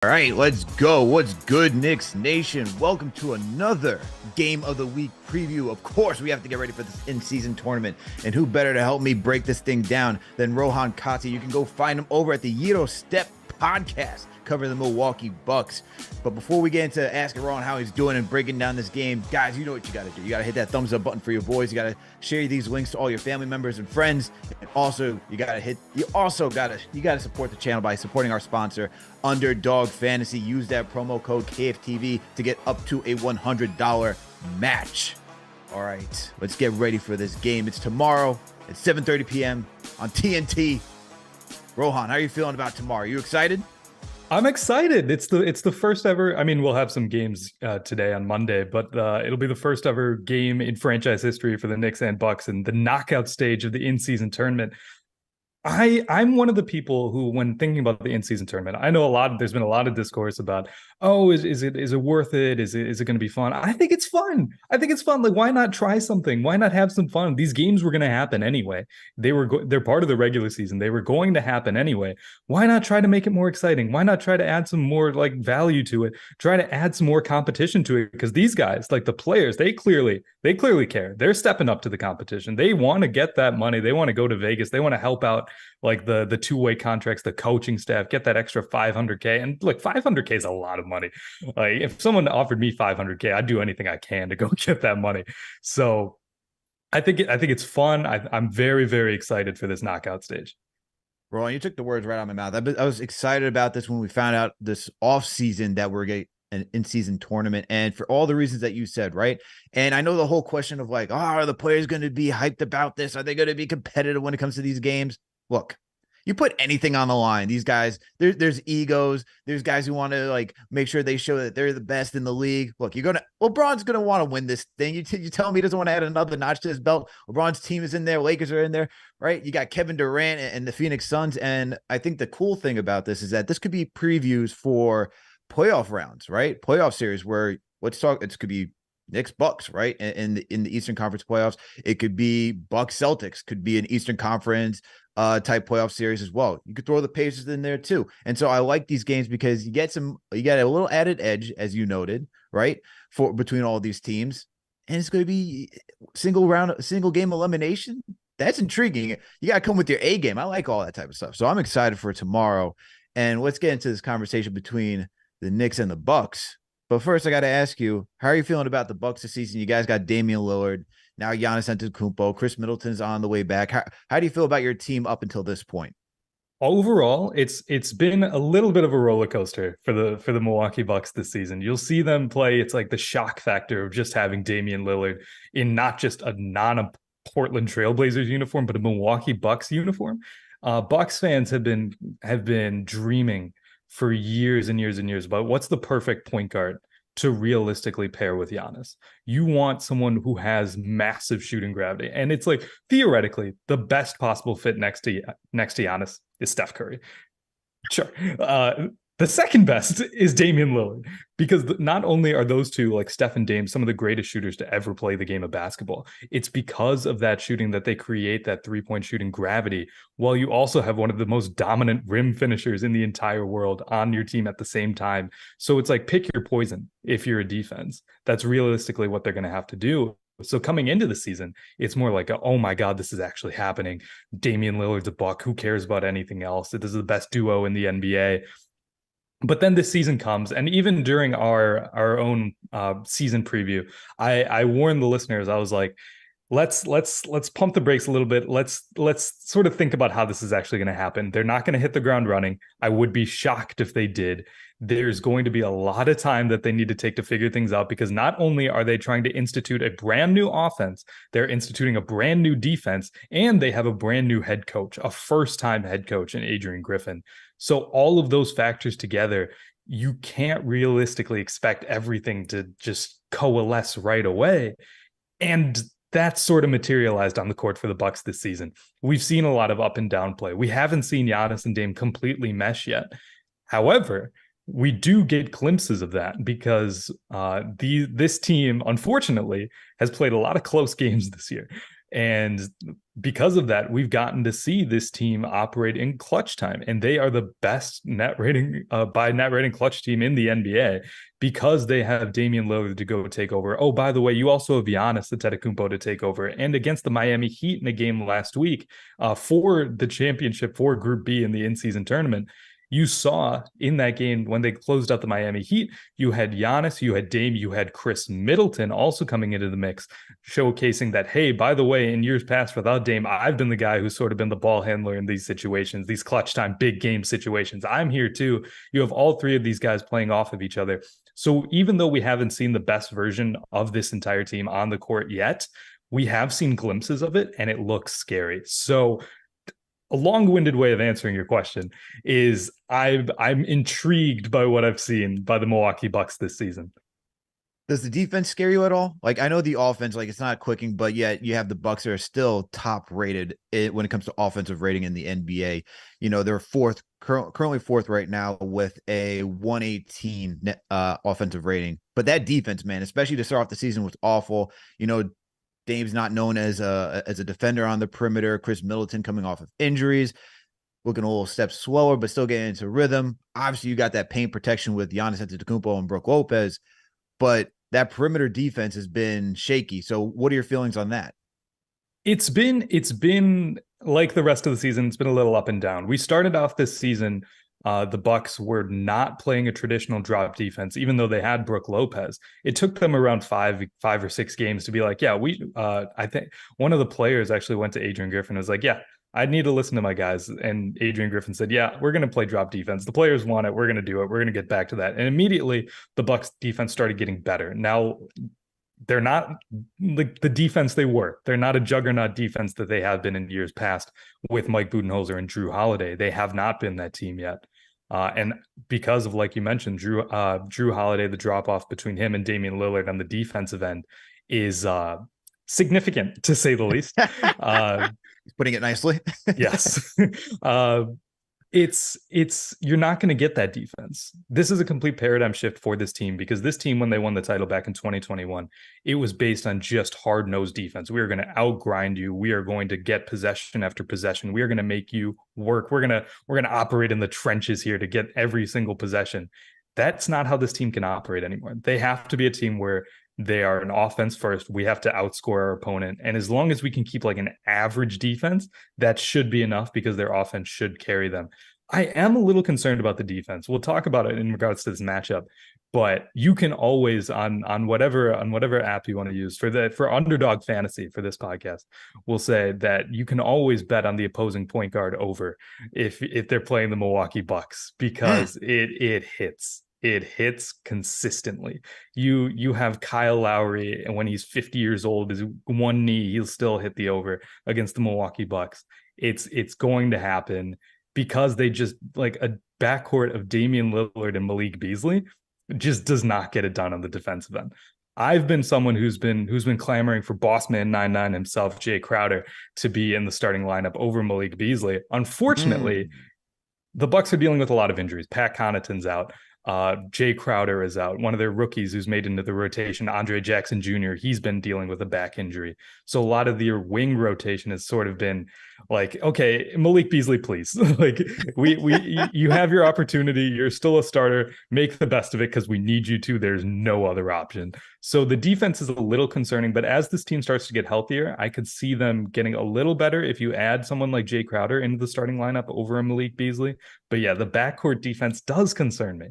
All right, let's go. What's good, Knicks Nation? Welcome to another Game of the Week preview. Of course, we have to get ready for this in-season tournament. And who better to help me break this thing down than Rohan Kati? You can go find him over at the Euro Step podcast, covering the Milwaukee Bucks. But before we get into asking Rohan how he's doing and breaking down this game, guys, you know what you got to do. You got to hit that thumbs up button for your boys. You got to share these links to all your family members and friends. And also, you got to support the channel by supporting our sponsor, Underdog Fantasy. Use that promo code KFTV to get up to a $100 match. All right, let's get ready for this game. It's tomorrow at 7:30 p.m. on TNT. Rohan, how are you feeling about tomorrow? You excited? I'm excited. It's the first ever. I mean, we'll have some games today on Monday, but it'll be the first ever game in franchise history for the Knicks and Bucks in the knockout stage of the in-season tournament. I'm one of the people who, when thinking about the in-season tournament, I know there's been a lot of discourse about, is it worth it? Is it going to be fun? I think it's fun. Like, why not try something? Why not have some fun? These games were going to happen anyway. They're part of the regular season. They were going to happen anyway. Why not try to make it more exciting? Why not try to add some more like value to it? Try to add some more competition to it, because these guys, like the players, they clearly care. They're stepping up to the competition. They want to get that money. They want to go to Vegas. They want to help out like the two-way contracts, the coaching staff, get that extra $500K. And look, $500K is a lot of money. Like, if someone offered me $500K, I'd do anything I can to go get that money. So I think it's fun. I'm very, very excited for this knockout stage. Rohan, you took the words right out of my mouth. I was excited about this when we found out this offseason that we're getting an in-season tournament, and for all the reasons that you said, right? And I know the whole question of like, are the players going to be hyped about this? Are they going to be competitive when it comes to these games? Look, you put anything on the line. These guys, there's egos. There's guys who want to like make sure they show that they're the best in the league. Look, LeBron's going to want to win this thing. You tell me he doesn't want to add another notch to his belt. LeBron's team is in there. Lakers are in there, right? You got Kevin Durant and the Phoenix Suns. And I think the cool thing about this is that this could be previews for playoff rounds, right? Playoff series where it could be Knicks Bucks, right? In the Eastern Conference playoffs. It could be Bucks Celtics, could be an Eastern Conference type playoff series as well. You could throw the Pacers in there too. And so I like these games because you get a little added edge, as you noted, right? For between all these teams. And it's going to be single game elimination. That's intriguing. You got to come with your A game. I like all that type of stuff. So I'm excited for tomorrow. And let's get into this conversation between the Knicks and the Bucks. But first, I got to ask you, how are you feeling about the Bucks this season? You guys got Damian Lillard, now Giannis Antetokounmpo, Chris Middleton's on the way back. How do you feel about your team up until this point? Overall, it's been a little bit of a roller coaster for the Milwaukee Bucks this season. You'll see them play. It's like the shock factor of just having Damian Lillard in not just a Portland Trailblazers uniform, but a Milwaukee Bucks uniform. Bucks fans have been dreaming for years and years and years about what's the perfect point guard to realistically pair with Giannis. You want someone who has massive shooting gravity. And it's like, theoretically, the best possible fit next to Giannis is Steph Curry. Sure. The second best is Damian Lillard, because not only are those two, like Steph and Dame, some of the greatest shooters to ever play the game of basketball, it's because of that shooting that they create that three-point shooting gravity, while you also have one of the most dominant rim finishers in the entire world on your team at the same time. So it's like, pick your poison if you're a defense. That's realistically what they're going to have to do. So coming into the season, it's more like, oh my God, this is actually happening. Damian Lillard's a Buck. Who cares about anything else? This is the best duo in the NBA. But then this season comes, and even during our own season preview, I warned the listeners. I was like, let's pump the brakes a little bit. Let's sort of think about how this is actually going to happen. They're not going to hit the ground running. I would be shocked if they did. There's going to be a lot of time that they need to take to figure things out, because not only are they trying to institute a brand new offense, they're instituting a brand new defense, and they have a brand new head coach, a first-time head coach in Adrian Griffin. So all of those factors together, you can't realistically expect everything to just coalesce right away. And that's sort of materialized on the court for the Bucks this season. We've seen a lot of up and down play. We haven't seen Giannis and Dame completely mesh yet. However, we do get glimpses of that, because this team, unfortunately, has played a lot of close games this year. And because of that, we've gotten to see this team operate in clutch time, and they are the best net rating by net rating clutch team in the NBA because they have Damian Lillard to go take over. Oh, by the way, you also have Giannis Antetokounmpo to take over. And against the Miami Heat in a game last week for the championship for Group B in the in-season tournament, you saw in that game when they closed out the Miami Heat, you had Giannis, you had Dame, you had Chris Middleton also coming into the mix, showcasing that, hey, by the way, in years past without Dame, I've been the guy who's sort of been the ball handler in these situations, these clutch time, big game situations. I'm here too. You have all three of these guys playing off of each other. So even though we haven't seen the best version of this entire team on the court yet, we have seen glimpses of it and it looks scary. So a long-winded way of answering your question is I'm intrigued by what I've seen by the Milwaukee Bucks this season. Does the defense scare you at all? Like, I know the offense, like, it's not clicking, but yet you have the Bucks that are still top rated when it comes to offensive rating in the NBA. They're currently fourth right now with a 118 offensive rating. But that defense, man, especially to start off the season, was awful. Dame's not known as a defender on the perimeter. Chris Middleton coming off of injuries, looking a little step slower, but still getting into rhythm. Obviously, you got that paint protection with Giannis Antetokounmpo and Brook Lopez, but that perimeter defense has been shaky. So what are your feelings on that? It's been like the rest of the season. It's been a little up and down. We started off this season, the Bucks were not playing a traditional drop defense, even though they had Brook Lopez. It took them around five or six games to be like, yeah, I think one of the players actually went to Adrian Griffin and was like, yeah, I need to listen to my guys. And Adrian Griffin said, yeah, we're going to play drop defense. The players want it. We're going to do it. We're going to get back to that. And immediately the Bucks defense started getting better. Now they're not like the defense they were. They're not a juggernaut defense that they have been in years past with Mike Budenholzer and Drew Holiday. They have not been that team yet. And because of, like you mentioned, Drew Holiday, the drop off between him and Damian Lillard on the defensive end is significant, to say the least. He's putting it nicely. Yes. It's you're not going to get that defense. This is a complete paradigm shift for this team, because this team, when they won the title back in 2021, it was based on just hard-nosed defense. We are going to outgrind you. We are going to get possession after possession. We are going to make you work. We're going to operate in the trenches here to get every single possession. That's not how this team can operate anymore. They have to be a team where they are an offense first. We have to outscore our opponent. And as long as we can keep like an average defense, that should be enough, because their offense should carry them. I am a little concerned about the defense. We'll talk about it in regards to this matchup, but you can always on whatever app you want to use for Underdog Fantasy for this podcast, we'll say that you can always bet on the opposing point guard over if they're playing the Milwaukee Bucks, because it hits. It hits consistently. You have Kyle Lowry, and when he's 50 years old, his one knee, he'll still hit the over against the Milwaukee Bucks. It's going to happen, because they just, like, a backcourt of Damian Lillard and Malik Beasley just does not get it done on the defensive end. I've been someone who's been clamoring for Bossman 99 himself, Jay Crowder, to be in the starting lineup over Malik Beasley. Unfortunately, the Bucks are dealing with a lot of injuries. Pat Connaughton's out. Jay Crowder is out. One of their rookies who's made into the rotation, Andre Jackson Jr., he's been dealing with a back injury. So a lot of your wing rotation has sort of been like, okay, Malik Beasley, please. Like, you have your opportunity. You're still a starter. Make the best of it, because we need you to. There's no other option. So the defense is a little concerning, but as this team starts to get healthier, I could see them getting a little better if you add someone like Jay Crowder into the starting lineup over a Malik Beasley. But yeah, the backcourt defense does concern me.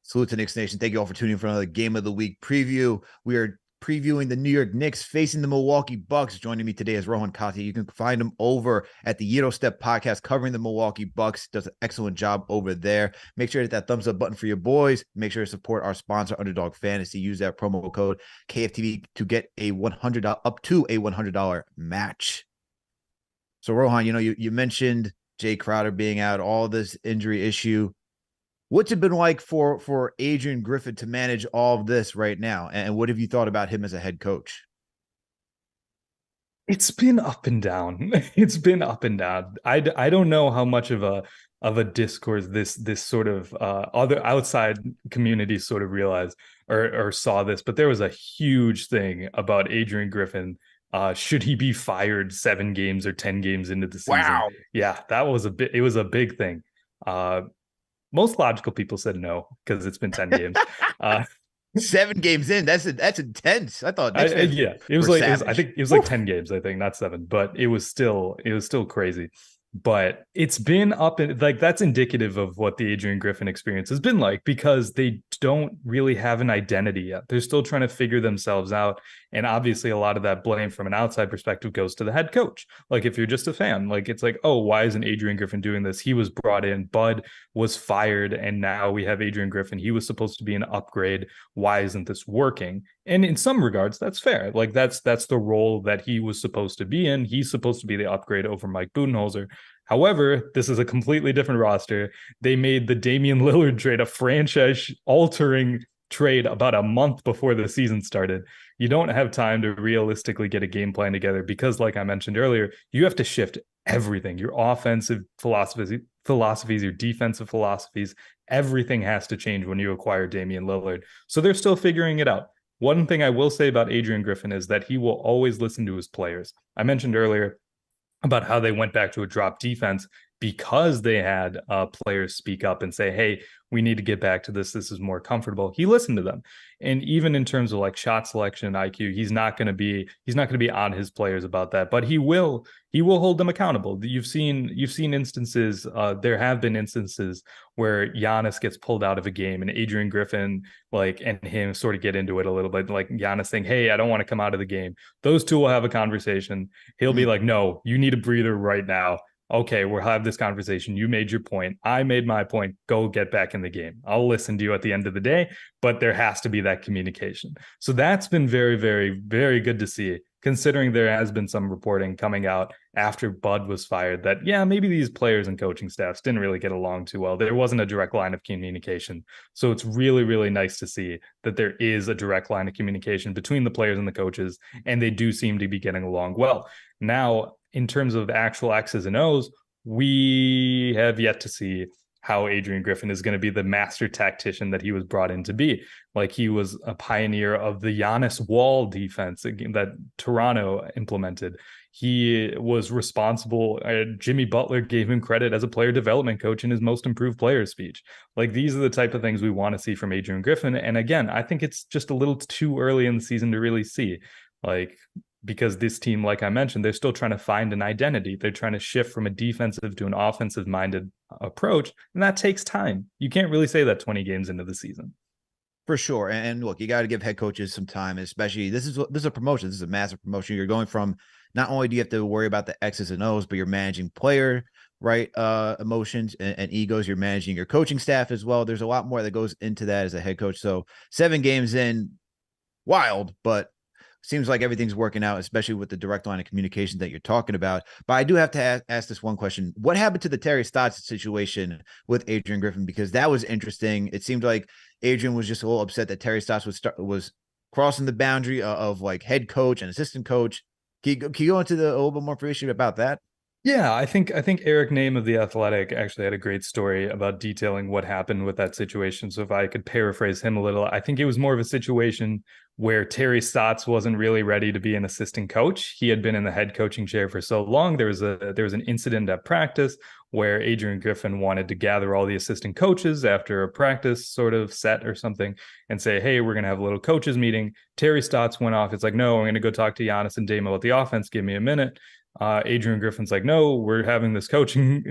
Salute to Knicks Nation. Thank you all for tuning in for another Game of the Week preview. We are previewing the New York Knicks facing the Milwaukee Bucks. Joining me today is Rohan Kati. You can find him over at the Yero Step podcast covering the Milwaukee Bucks. Does an excellent job over there. Make sure to hit that thumbs up button for your boys. Make sure to support our sponsor, Underdog Fantasy. Use that promo code KFTV to get a $100 up to a $100 match. So Rohan, you mentioned Jay Crowder being out, all this injury issue. What's it been like for Adrian Griffin to manage all of this right now? And what have you thought about him as a head coach? It's been up and down. It's been up and down. I don't know how much of a discourse this sort of other outside communities sort of realized or saw this, but there was a huge thing about Adrian Griffin Should he be fired 7 games or 10 games into the season? Wow. Yeah, that was it was a big thing. Uh, most logical people said no because it's been 10 games. Uh, 7 games in. That's intense. I thought Knicks fans yeah, were I savage. think it was Woo. like 10 games, I think, not 7, but it was still crazy. But it's been up and like that's indicative of what the Adrian Griffin experience has been like because they don't really have an identity yet. They're still trying to figure themselves out. And obviously, a lot of that blame from an outside perspective goes to the head coach. Like, if you're just a fan, like, it's like, oh, why isn't Adrian Griffin doing this? He was brought in, Bud was fired, and now we have Adrian Griffin. He was supposed to be an upgrade. Why isn't this working? And in some regards, that's fair. Like, that's the role that he was supposed to be in. He's supposed to be the upgrade over Mike Budenholzer. However, this is a completely different roster. They made the Damian Lillard trade a franchise altering trade about a month before the season started. You don't have time to realistically get a game plan together because, like I mentioned earlier, you have to shift everything, your offensive philosophies, your defensive philosophies. Everything has to change when you acquire Damian Lillard. So they're still figuring it out. One thing I will say about Adrian Griffin is that he will always listen to his players. I mentioned earlier about how they went back to a drop defense because they had players speak up and say, hey, we need to get back to this. This is more comfortable. He listened to them. And even in terms of like shot selection and IQ, he's not going to be on his players about that, but he will hold them accountable. You've seen instances, there have been instances where Giannis gets pulled out of a game and Adrian Griffin and him sort of get into it a little bit, like Giannis saying, hey, I don't want to come out of the game. Those two will have a conversation. He'll be like, no, you need a breather right now. Okay, we'll have this conversation. You made your point. I made my point. Go get back in the game. I'll listen to you at the end of the day, but there has to be that communication. So that's been very, very, very good to see, considering there has been some reporting coming out after Bud was fired that, yeah, maybe these players and coaching staffs didn't really get along too well. There wasn't a direct line of communication. So it's really, really nice to see that there is a direct line of communication between the players and the coaches, and they do seem to be getting along well. Now, in terms of actual X's and O's, we have yet to see how Adrian Griffin is going to be the master tactician that he was brought in to be. Like, he was a pioneer of the Giannis wall defense that Toronto implemented. He was responsible. Jimmy Butler gave him credit as a player development coach in his most improved player speech. Like, these are the type of things we want to see from Adrian Griffin. And again, I think it's just a little too early in the season to really see. Because this team, like I mentioned, they're still trying to find an identity. They're trying to shift from a defensive to an offensive minded approach. And that takes time. You can't really say that 20 games into the season. For sure. And look, you got to give head coaches some time, especially this is a promotion. This is a massive promotion. You're going from, not only do you have to worry about the X's and O's, but you're managing player, right? Emotions and egos. You're managing your coaching staff as well. There's a lot more that goes into that as a head coach. So 7 games in, wild, but seems like everything's working out, especially with the direct line of communication that you're talking about. But I do have to ask this one question. What happened to the Terry Stotts situation with Adrian Griffin? Because that was interesting. It seemed like Adrian was just a little upset that Terry Stotts was crossing the boundary of like head coach and assistant coach. Can you go into a little bit more information about that? Yeah, I think Eric Name of The Athletic actually had a great story about detailing what happened with that situation. So if I could paraphrase him a little, I think it was more of a situation where Terry Stotts wasn't really ready to be an assistant coach. He had been in the head coaching chair for so long. There was an incident at practice where Adrian Griffin wanted to gather all the assistant coaches after a practice sort of set or something and say, hey, we're going to have a little coaches meeting. Terry Stotts went off. It's like, no, I'm going to go talk to Giannis and Dame about the offense. Give me a minute. Adrian Griffin's like, no, we're having this coaching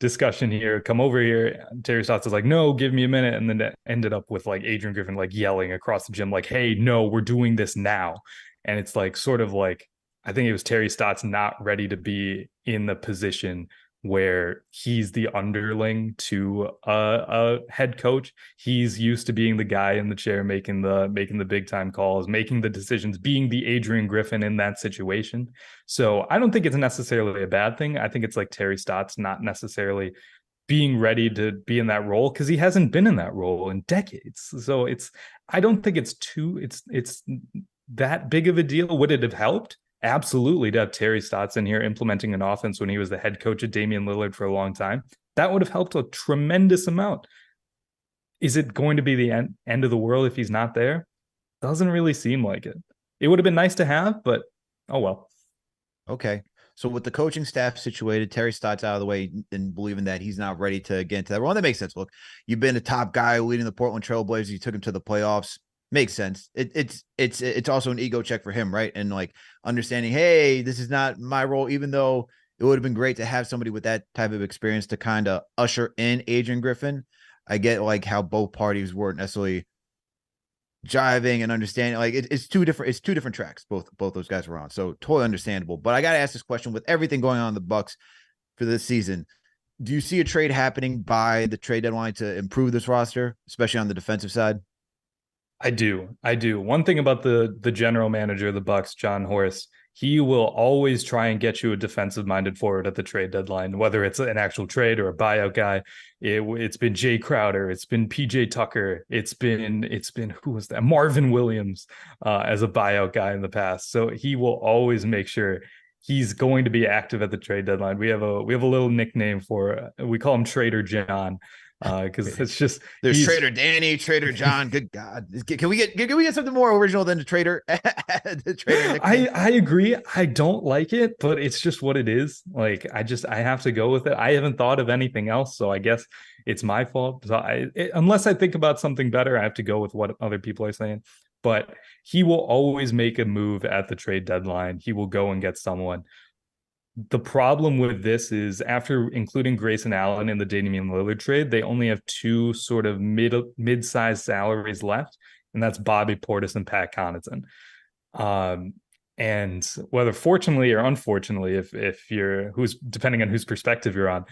discussion here. Come over here. Terry Stotts is like, no, give me a minute. And then it ended up with like Adrian Griffin like yelling across the gym, like, hey, no, we're doing this now. And it's like sort of like, I think it was Terry Stotts not ready to be in the position where he's the underling to a head coach. He's used to being the guy in the chair making the big time calls, making the decisions, being the Adrian Griffin in that situation. So I don't think it's necessarily a bad thing. I think it's like Terry Stotts not necessarily being ready to be in that role because he hasn't been in that role in decades. So I don't think it's that big of a deal. Would it have helped? Absolutely, to have Terry Stotts in here implementing an offense when he was the head coach of Damian Lillard for a long time. That would have helped a tremendous amount. Is it going to be the end of the world if he's not there? Doesn't really seem like it. It would have been nice to have, but Oh, well. Okay. So with the coaching staff situated, Terry Stotts out of the way and believing that he's not ready to get into that role, that makes sense. Look, you've been a top guy leading the Portland Trailblazers. You took him to the playoffs. Makes sense. It's also an ego check for him, right? And like understanding, hey, this is not my role, even though it would have been great to have somebody with that type of experience to kind of usher in Adrian Griffin. I get like how both parties weren't necessarily jiving and understanding. Like it's two different tracks. Both those guys were on, so totally understandable. But I got to ask this question: with everything going on in the Bucks for this season, do you see a trade happening by the trade deadline to improve this roster, especially on the defensive side? I do. I do. One thing about the general manager of the Bucks, John Horst, he will always try and get you a defensive minded forward at the trade deadline, whether it's an actual trade or a buyout guy. It's been Jay Crowder, it's been PJ Tucker, it's been who was that? Marvin Williams as a buyout guy in the past. So he will always make sure he's going to be active at the trade deadline. We have a little nickname for we call him Trader John because it's just There's he's Trader Danny, Trader John. Good God, can we get something more original than the Trader the Trader nickname? I agree. I don't like it, but it's just what it is. Like I have to go with it. I haven't thought of anything else, so I guess it's my fault. So unless I think about something better, I have to go with what other people are saying. But he will always make a move at the trade deadline. He will go and get someone. The problem with this is after including Grayson Allen in the Damian Lillard trade, they only have two sort of mid-sized salaries left, and that's Bobby Portis and Pat Connaughton. Um, and whether fortunately or unfortunately, if you're who's depending on whose perspective you're on,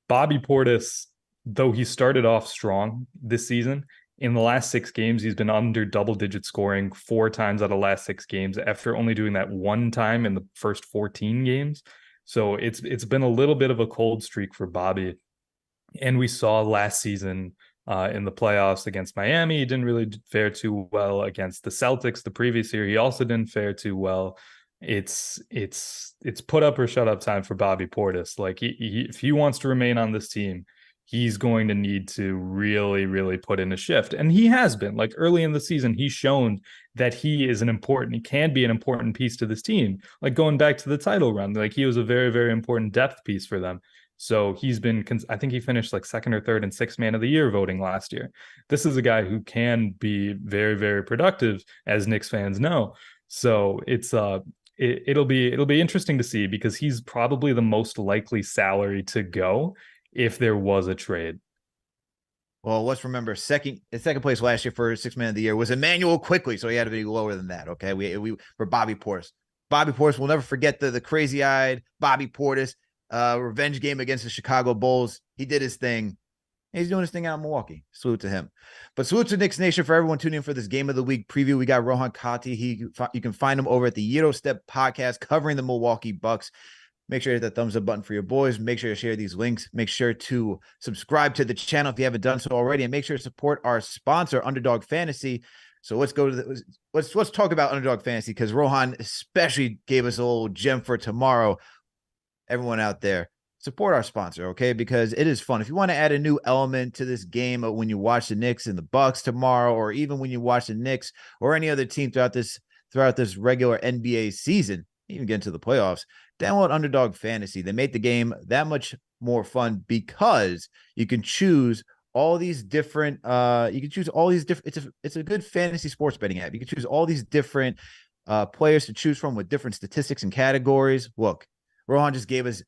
Bobby Portis, though he started off strong this season, in the last 6 games, he's been under double-digit scoring 4 times out of the last 6 games after only doing that 1 time in the first 14 games. So it's been a little bit of a cold streak for Bobby. And we saw last season in the playoffs against Miami, he didn't really fare too well against the Celtics the previous year. He also didn't fare too well. It's put up or shut up time for Bobby Portis. Like if he wants to remain on this team, he's going to need to really, really put in a shift. And he has been. Like early in the season, he's shown that he can be an important piece to this team. Like going back to the title run, like he was a very, very important depth piece for them. So he's been, I think he finished like second or third in sixth man of the year voting last year. This is a guy who can be very, very productive, as Knicks fans know. So it'll be interesting to see because he's probably the most likely salary to go if there was a trade. Well, let's remember second place last year for 6 man of the year was Emmanuel Quickly, so he had to be lower than that. Okay, we for Bobby Portis. Bobby Portis, we'll never forget the crazy eyed Bobby Portis revenge game against the Chicago Bulls. He did his thing. He's doing his thing out in Milwaukee. Salute to him. But salute to Knicks Nation for everyone tuning in for this Game of the Week preview. We got Rohan Kati. You can find him over at the Euro Step podcast covering the Milwaukee Bucks. Make sure to hit that thumbs up button for your boys. Make sure to share these links. Make sure to subscribe to the channel if you haven't done so already, and make sure to support our sponsor, Underdog Fantasy. So let's go to let's talk about Underdog Fantasy because Rohan especially gave us a little gem for tomorrow. Everyone out there, support our sponsor, okay? Because it is fun. If you want to add a new element to this game when you watch the Knicks and the Bucks tomorrow, or even when you watch the Knicks or any other team throughout this regular NBA season, even get into the playoffs, download Underdog Fantasy. They make the game that much more fun because you can choose all these different it's a good fantasy sports betting app. You can choose all these different players to choose from with different statistics and categories. Look, Rohan just gave us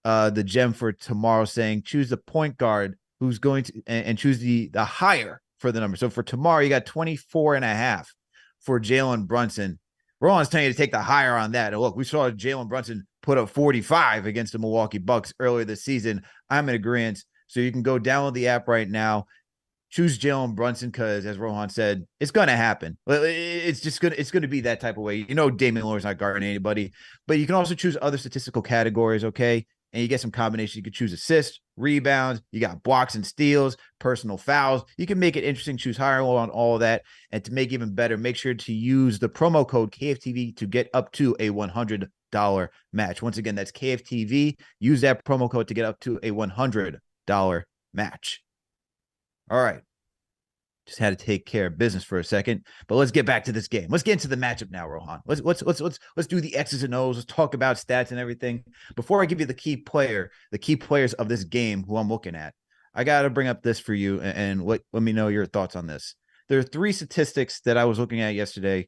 the gem for tomorrow saying choose the point guard who's going to and choose the higher for the number. So for tomorrow, you got 24.5 for Jalen Brunson. Rohan's telling you to take the higher on that. And look, we saw Jalen Brunson put up 45 against the Milwaukee Bucks earlier this season. I'm in agreement. So you can go download the app right now. Choose Jalen Brunson because, as Rohan said, it's going to happen. It's going to be that type of way. You know, Damian Lillard's not guarding anybody, but you can also choose other statistical categories, okay? And you get some combinations. You could choose assists, rebounds. You got blocks and steals, personal fouls. You can make it interesting. Choose higher on all of that. And to make it even better, make sure to use the promo code KFTV to get up to a $100 match. Once again, that's KFTV. Use that promo code to get up to a $100 match. All right. Just had to take care of business for a second. But let's get back to this game. Let's get into the matchup now, Rohan. Let's do the X's and O's. Let's talk about stats and everything. Before I give you the key players of this game who I'm looking at, I gotta bring up this for you and let me know your thoughts on this. There are 3 statistics that I was looking at yesterday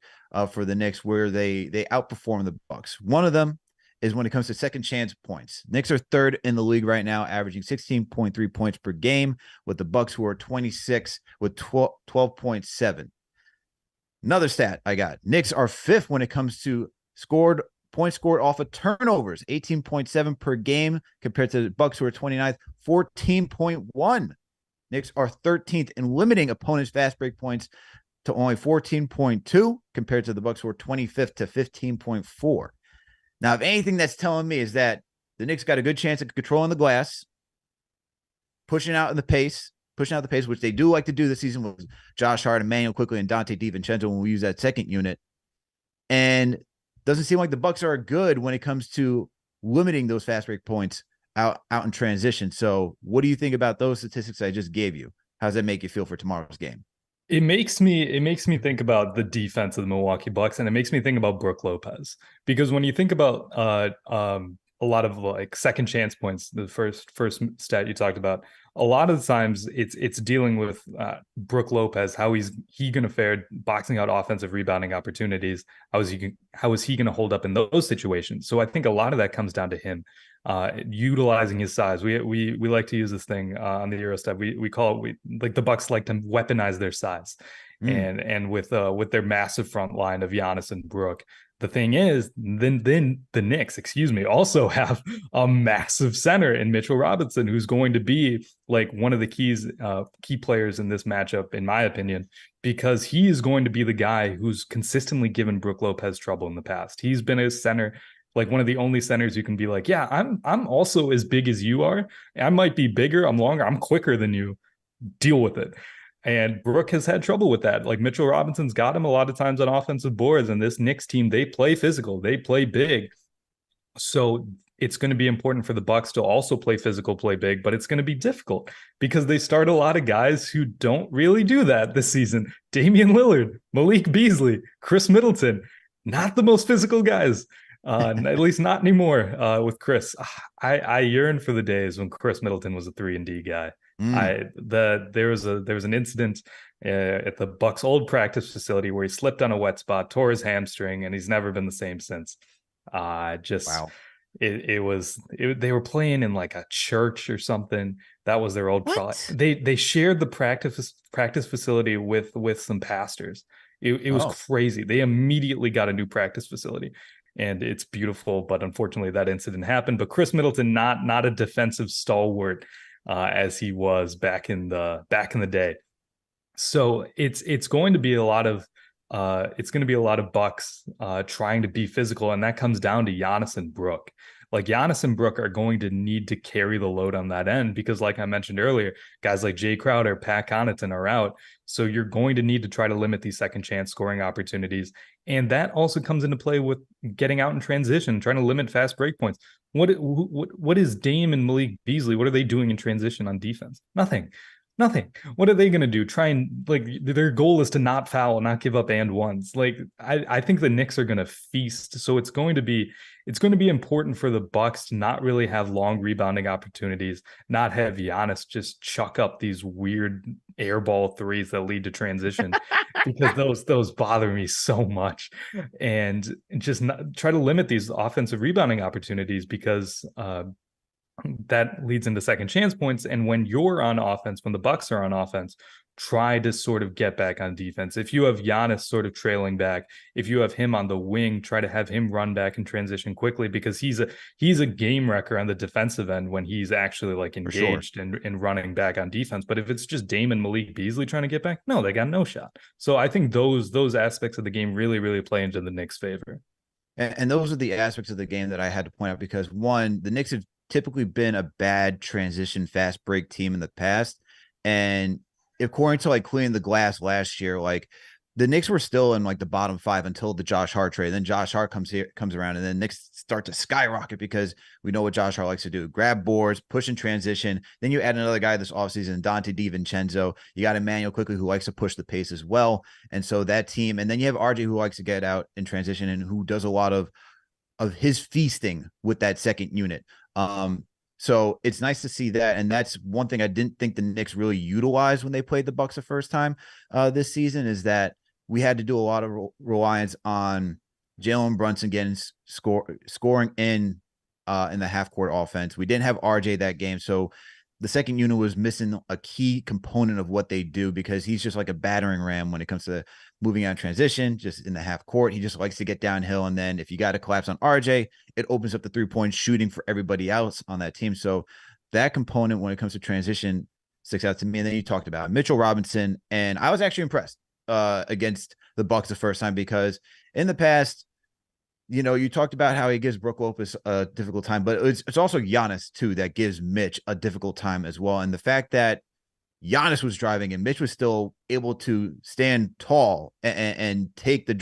for the Knicks where they outperform the Bucks. One of them is when it comes to second chance points. Knicks are 3rd in the league right now, averaging 16.3 points per game, with the Bucks who are 26 with 12.7. Another stat I got. Knicks are 5th when it comes to points scored off of turnovers, 18.7 per game, compared to the Bucks who are 29th, 14.1. Knicks are 13th in limiting opponents' fast break points to only 14.2, compared to the Bucks who are 25th to 15.4. Now, if anything that's telling me is that the Knicks got a good chance of controlling the glass, pushing out the pace, which they do like to do this season with Josh Hart, Emmanuel Quickly, and Dante DiVincenzo when we use that second unit. And doesn't seem like the Bucks are good when it comes to limiting those fast break points out in transition. So what do you think about those statistics I just gave you? How does that make you feel for tomorrow's game? It makes me think about the defense of the Milwaukee Bucks, and it makes me think about Brook Lopez, because when you think about a lot of like second chance points, the first stat you talked about, a lot of the times it's dealing with Brook Lopez, how is he going to fare boxing out offensive rebounding opportunities, how is he going to hold up in those situations. So I think a lot of that comes down to him utilizing his size. We like to use this thing on the Eurostep. We call it, like the Bucks like to weaponize their size, and with their massive front line of Giannis and Brook. The thing is, then the Knicks, also have a massive center in Mitchell Robinson, who's going to be like one of the key players in this matchup, in my opinion, because he is going to be the guy who's consistently given Brook Lopez trouble in the past. He's been a center, like one of the only centers you can be like, yeah, I'm also as big as you are. I might be bigger, I'm longer, I'm quicker than you. Deal with it. And Brook has had trouble with that. Like Mitchell Robinson's got him a lot of times on offensive boards, and this Knicks team, they play physical, they play big. So it's going to be important for the Bucks to also play physical, play big, but it's going to be difficult because they start a lot of guys who don't really do that this season. Damian Lillard, Malik Beasley, Chris Middleton, not the most physical guys. At least not anymore with Chris. I yearn for the days when Chris Middleton was a 3-and-D guy. There was an incident at the Bucks' old practice facility where he slipped on a wet spot, tore his hamstring, and he's never been the same since. Wow. They were playing in like a church or something. That was their old they shared the practice facility with some pastors. It was crazy. They immediately got a new practice facility, and it's beautiful, but unfortunately that incident happened. But Chris Middleton, not a defensive stalwart as he was back in the day. So it's going to be a lot of Bucks trying to be physical, and that comes down to Giannis and Brook. Like Giannis and Brook are going to need to carry the load on that end because, like I mentioned earlier, guys like Jay Crowder, Pat Connaughton are out. So you're going to need to try to limit these second chance scoring opportunities. And that also comes into play with getting out in transition, trying to limit fast break points. What is Dame and Malik Beasley? What are they doing in transition on defense? Nothing. What are they going to do? Try and like their goal is to not foul, not give up and ones. Like I think the Knicks are going to feast. So it's going to be important for the Bucks to not really have long rebounding opportunities, not have Giannis just chuck up these weird airball threes that lead to transition because those bother me so much, and just try to limit these offensive rebounding opportunities because that leads into second chance points. And when you're on offense, when the Bucks are on offense, try to sort of get back on defense. If you have Giannis sort of trailing back, if you have him on the wing, try to have him run back and transition quickly because he's a game wrecker on the defensive end when he's actually like engaged and running back on defense. But if it's just Dame and Malik Beasley trying to get back, no, they got no shot. So I think those aspects of the game really, really play into the Knicks' favor. And those are the aspects of the game that I had to point out because one, the Knicks have typically been a bad transition fast break team in the past. And according to like cleaning the glass last year, like the Knicks were still in like the bottom five until the Josh Hart trade. Then Josh Hart comes around, and then Knicks start to skyrocket because we know what Josh Hart likes to do: grab boards, push in transition. Then you add another guy this offseason, Dante DiVincenzo. You got Emmanuel quickly who likes to push the pace as well, and so that team. And then you have RJ who likes to get out in transition and who does a lot of his feasting with that second unit. So it's nice to see that, and that's one thing I didn't think the Knicks really utilized when they played the Bucks the first time this season, is that we had to do a lot of reliance on Jalen Brunson getting scoring in the half court offense. We didn't have RJ that game, so the second unit was missing a key component of what they do, because he's just like a battering ram when it comes to moving out transition, just in the half court. He just likes to get downhill, and then if you got to collapse on RJ, it opens up the 3-point shooting for everybody else on that team. So that component when it comes to transition sticks out to me. And then you talked about Mitchell Robinson, and I was actually impressed against the Bucks the first time, because in the past, you know, you talked about how he gives Brook Lopez a difficult time, but it's also Giannis too that gives Mitch a difficult time as well. And the fact that Giannis was driving and Mitch was still able to stand tall and take I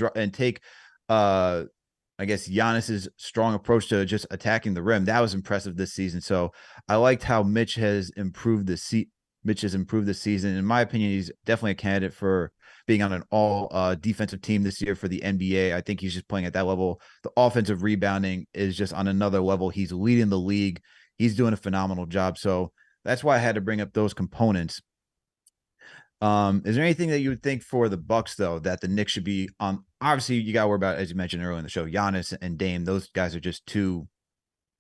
guess Giannis's strong approach to just attacking the rim. That was impressive this season. So I liked how Mitch has improved this season. In my opinion, he's definitely a candidate for being on an all defensive team this year for the NBA. I think he's just playing at that level. The offensive rebounding is just on another level. He's leading the league. He's doing a phenomenal job. So that's why I had to bring up those components. Is there anything that you would think for the Bucks though that the Knicks should be on? Obviously, you got to worry about, as you mentioned earlier in the show, Giannis and Dame. Those guys are just two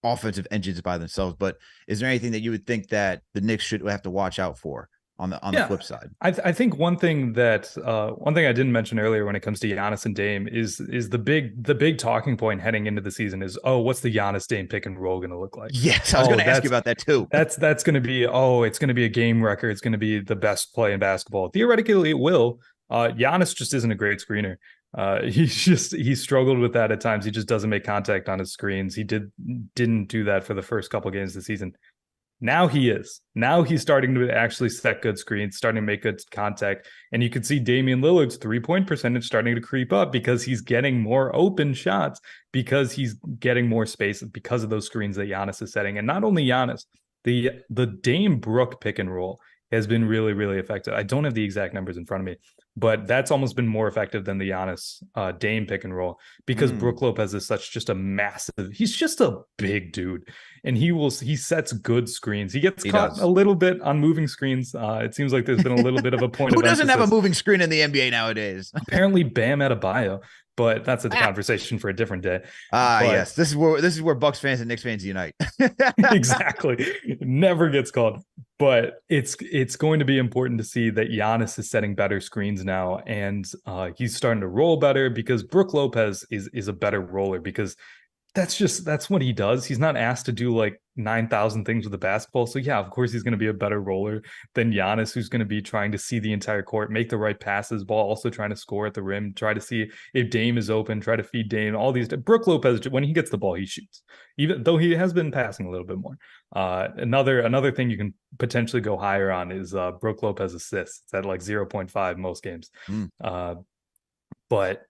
offensive engines by themselves. But is there anything that you would think that the Knicks should have to watch out for on the flip side? I think one thing I didn't mention earlier when it comes to Giannis and Dame is the big talking point heading into the season is, oh, what's the Giannis Dame pick and roll going to look like? Yes, I was going to ask you about that too. That's going to be, it's going to be a game record. It's going to be the best play in basketball. Theoretically, it will. Giannis just isn't a great screener. He struggled with that at times. He just doesn't make contact on his screens. He didn't do that for the first couple games of the season. Now he is. Now he's starting to actually set good screens, starting to make good contact. And you can see Damian Lillard's 3-point percentage starting to creep up because he's getting more open shots, because he's getting more space because of those screens that Giannis is setting. And not only Giannis, the Dame Brook pick and roll has been really, really effective. I don't have the exact numbers in front of me, but that's almost been more effective than the Giannis Dame pick and roll, because Brook Lopez is he's just a big dude, and he sets good screens. He gets caught a little bit on moving screens. It seems like there's been a little bit of a point Who of doesn't emphasis. have a moving screen in the NBA nowadays? Apparently Bam Adebayo, but that's a conversation for a different day. Yes. This is where Bucks fans and Knicks fans unite. Exactly. It never gets called. But it's going to be important to see that Giannis is setting better screens now, and he's starting to roll better, because Brook Lopez is a better roller, because that's what he does. He's not asked to do like 9,000 things with the basketball. So yeah, of course he's going to be a better roller than Giannis, who's going to be trying to see the entire court, make the right passes, ball also trying to score at the rim, try to see if Dame is open, try to feed Dame. All these. Brook Lopez, when he gets the ball, he shoots, even though he has been passing a little bit more. Another thing you can potentially go higher on is Brook Lopez assists. It's at like 0.5 most games. But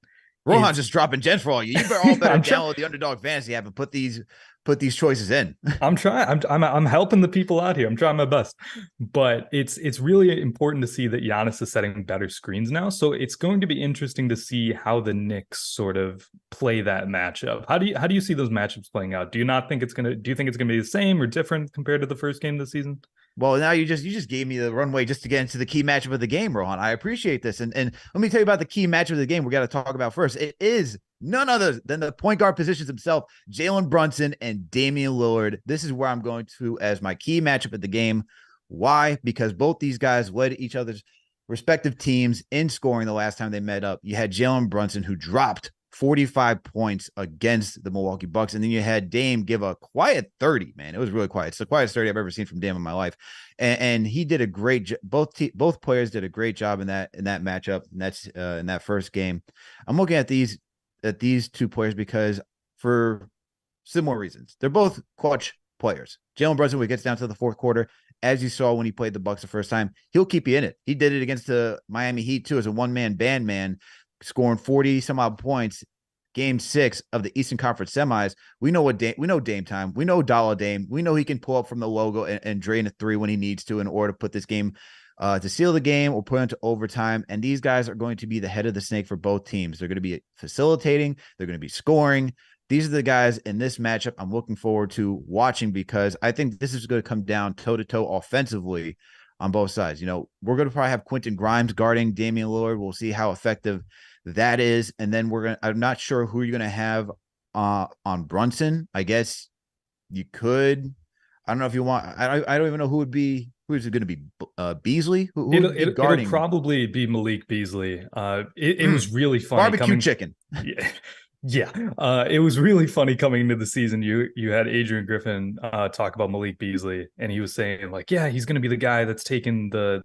Rohan's just dropping gems for all you. You all better download the Underdog Fantasy app and put these choices in. I'm trying. I'm helping the people out here. I'm trying my best. But it's really important to see that Giannis is setting better screens now. So it's going to be interesting to see how the Knicks sort of play that matchup. How do you see those matchups playing out? Do you think it's gonna be the same or different compared to the first game of the season? Well, now you just gave me the runway just to get into the key matchup of the game, Rohan. I appreciate this. And let me tell you about the key matchup of the game we got to talk about first. It is none other than the point guard positions himself, Jalen Brunson and Damian Lillard. This is where I'm going to as my key matchup of the game. Why? Because both these guys led each other's respective teams in scoring the last time they met up. You had Jalen Brunson, who dropped 45 points against the Milwaukee Bucks. And then you had Dame give a quiet 30, man. It was really quiet. It's the quietest 30 I've ever seen from Dame in my life. And he did a great job. Both players did a great job in that matchup. And that's in that first game. I'm looking at these two players because for similar reasons. They're both clutch players. Jalen Brunson, when it gets down to the fourth quarter, as you saw when he played the Bucks the first time, he'll keep you in it. He did it against the Miami Heat too, as a one-man band man, scoring 40 some odd points. Game 6 of the Eastern Conference semis. We know we know Dame time. We know Dollar Dame. We know he can pull up from the logo and drain a three when he needs to in order to put this game to seal the game or put into overtime. And these guys are going to be the head of the snake for both teams. They're going to be facilitating. They're going to be scoring. These are the guys in this matchup I'm looking forward to watching, because I think this is going to come down toe-to-toe offensively on both sides. We're going to probably have Quentin Grimes guarding Damian Lillard. We'll see how effective that is. And then I'm not sure who you're going to have on Brunson. I guess you could. I don't know if you want. I don't even know who is it going to be? Beasley? Who would be guarding? It'll probably be Malik Beasley. It was really funny. Barbecue chicken. Yeah. Yeah, it was really funny coming into the season. You had Adrian Griffin talk about Malik Beasley, and he was saying like, yeah, he's going to be the guy that's taken the